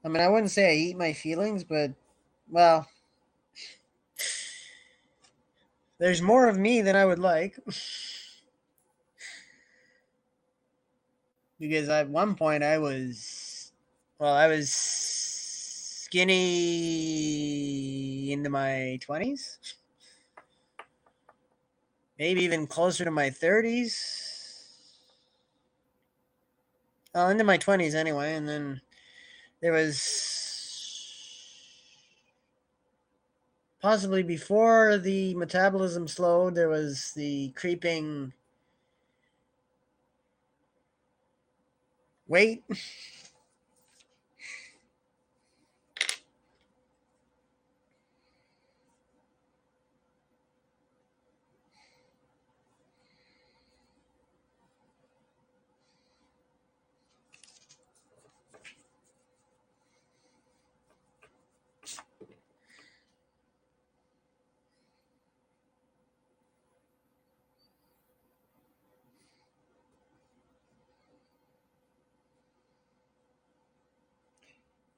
I mean, I wouldn't say I eat my feelings, but, well, there's more of me than I would like. Because at one point I was skinny into my 20s, maybe even closer to my 30s. Well, into my 20s anyway, and then there was possibly before the metabolism slowed, there was the creeping weight.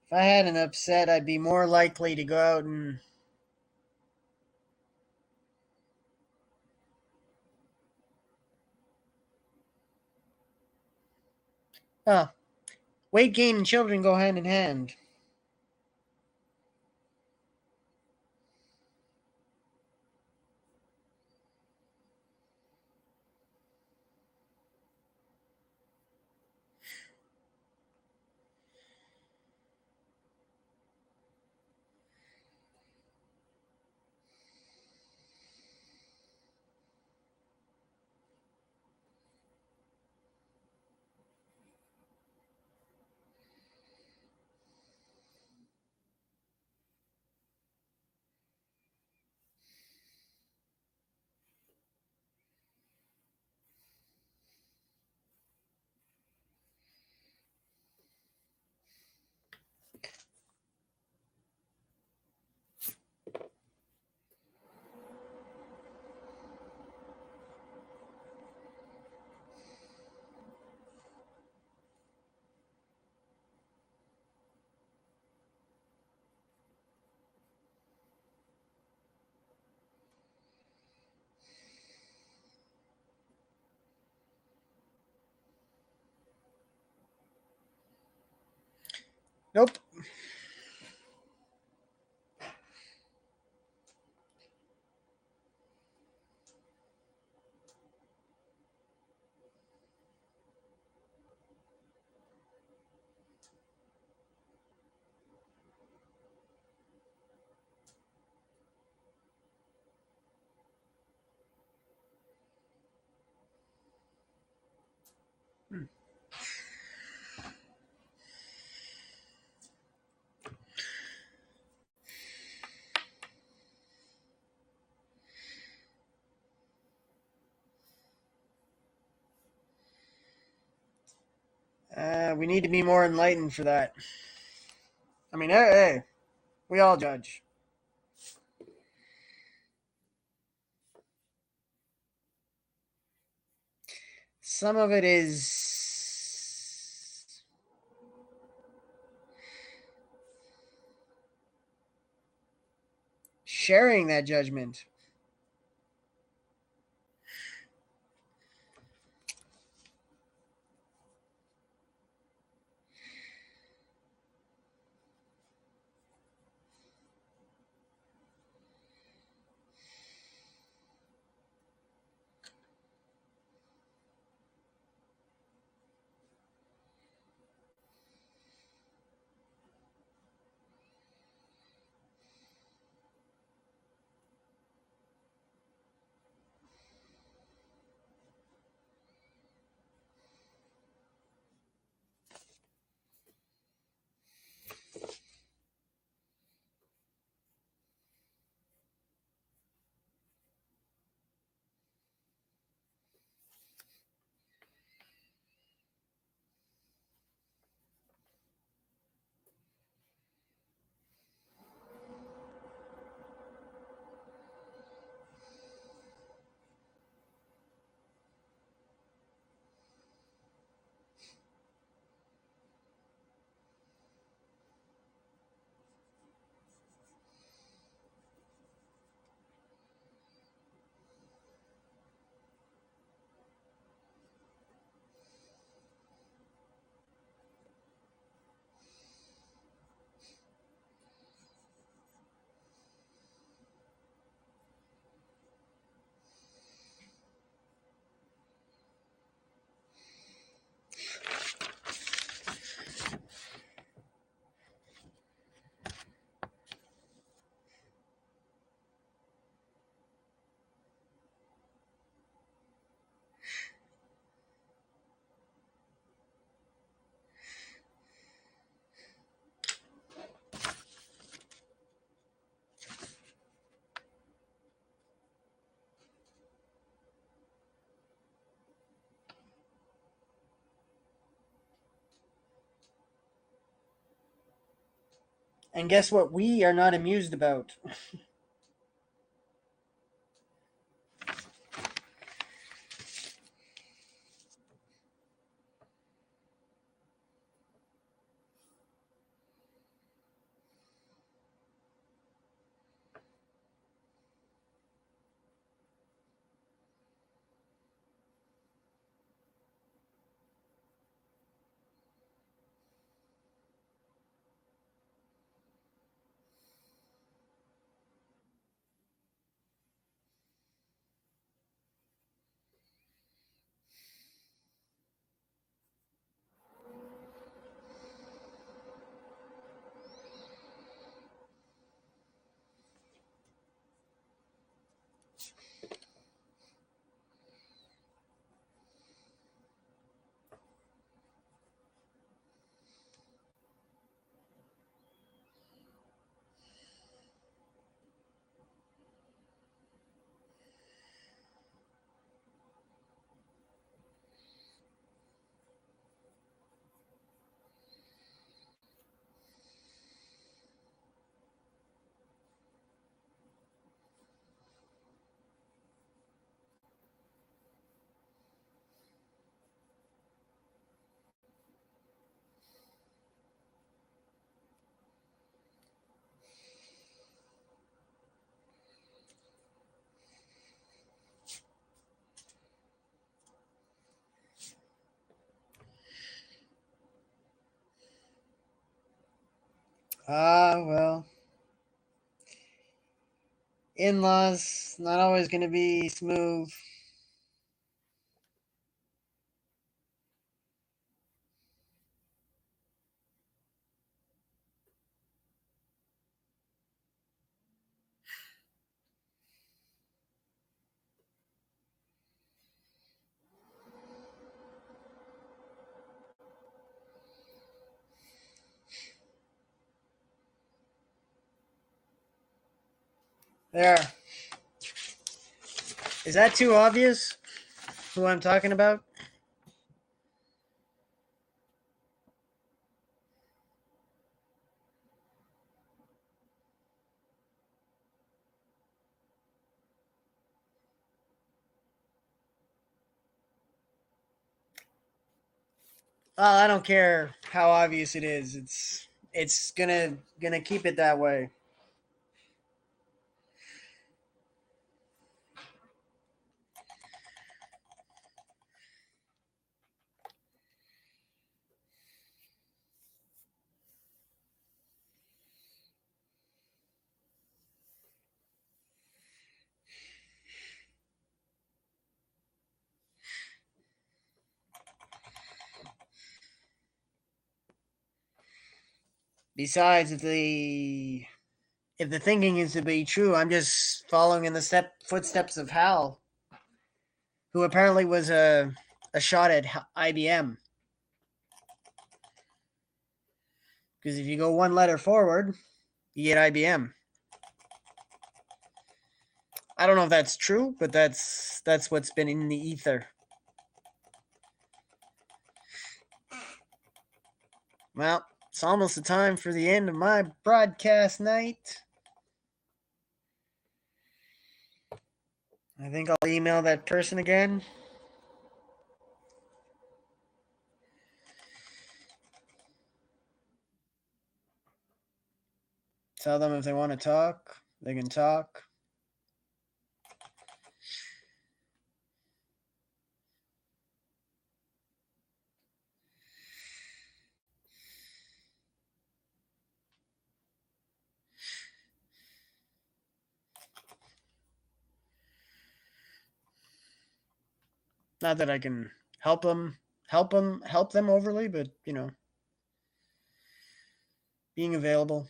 If I had an upset, I'd be more likely to go out and oh, weight gain and children go hand in hand. Nope. We need to be more enlightened for that. I mean, hey, we all judge. Some of it is sharing that judgment. And guess what? We are not amused about. Well, in laws, not always going to be smooth. There. Is that too obvious who I'm talking about? Well, I don't care how obvious it is. It's gonna keep it that way. Besides, if the thinking is to be true, I'm just following in the footsteps of Hal, who apparently was a shot at IBM. Because if you go one letter forward, you get IBM. I don't know if that's true, but that's what's been in the ether. Well, it's almost the time for the end of my broadcast night. I think I'll email that person again. Tell them if they want to talk, they can talk. Not that I can help them overly, but being available.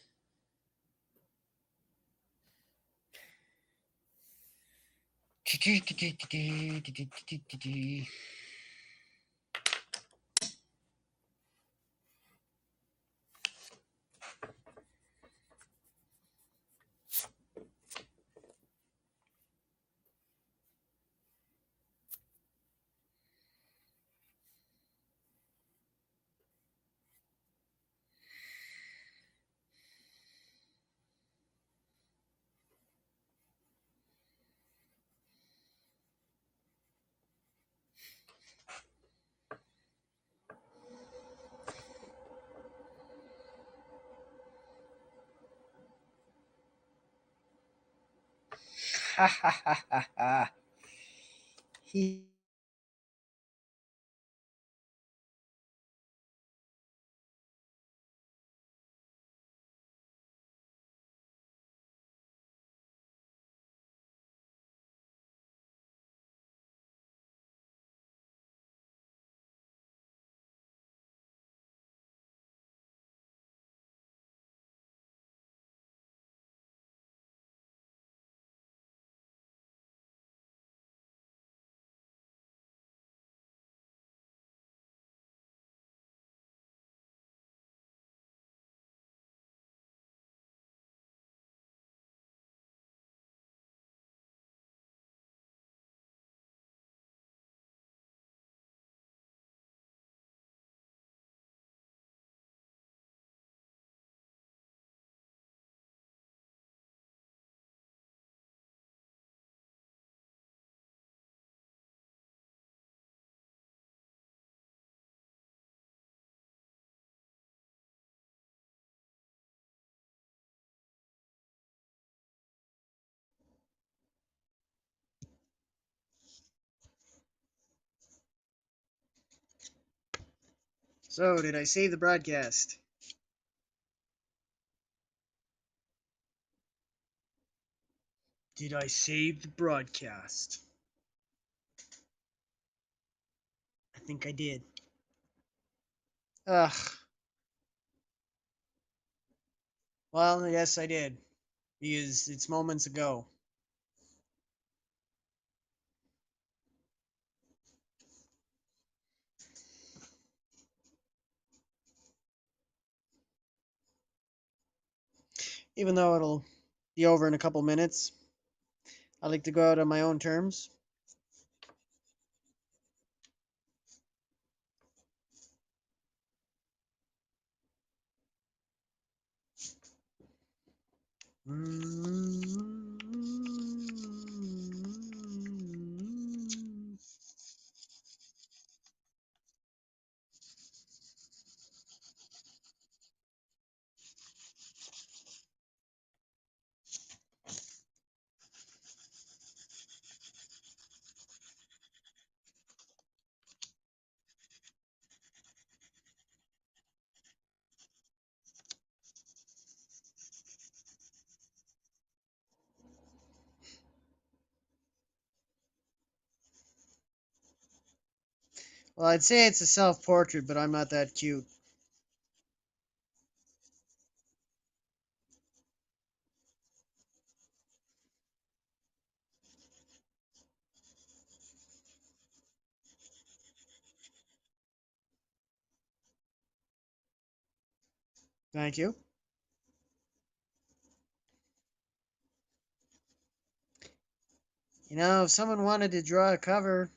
Ha ha ha ha ha. He So, did I save the broadcast? Did I save the broadcast? I think I did. Ugh. Well, yes, I did. Because it's moments ago. Even though it'll be over in a couple minutes, I like to go out on my own terms. Well, I'd say it's a self-portrait, but I'm not that cute. Thank you. You know, if someone wanted to draw a cover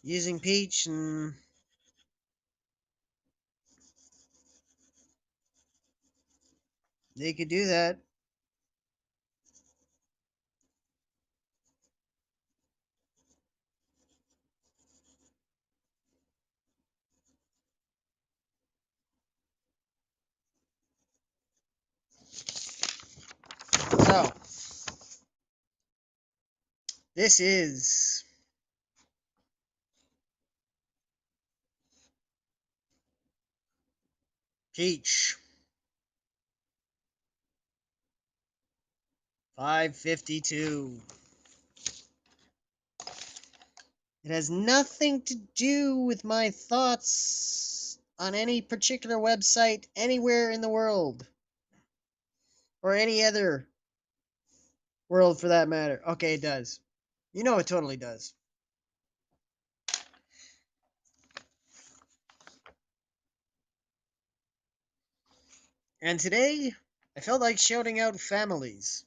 using Peach, and they could do that. So, this is Peach 552. It has nothing to do with my thoughts on any particular website anywhere in the world, or any other world for that matter. Okay, it does. You know it totally does. And today, I felt like shouting out families.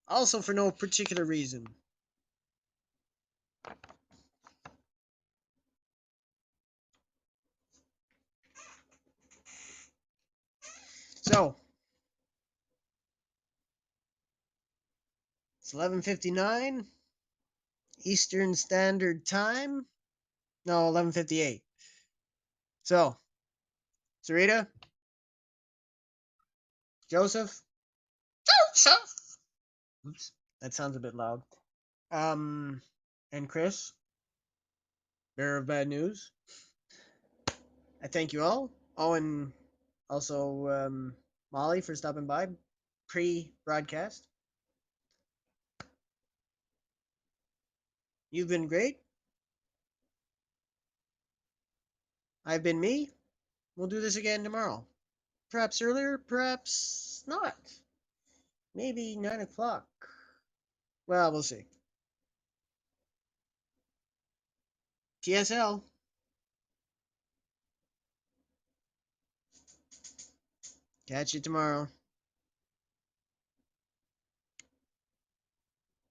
Also for no particular reason. So, it's 11:59 Eastern Standard Time. No, 11:58. So, Sarita, Joseph, Joseph. Oops, that sounds a bit loud. Um, and Chris, bearer of bad news. I thank you all. Oh, and also Molly for stopping by pre-broadcast. You've been great. I've been me. We'll do this again tomorrow. Perhaps earlier, perhaps not. Maybe 9 o'clock. Well, we'll see. TSL. Catch you tomorrow.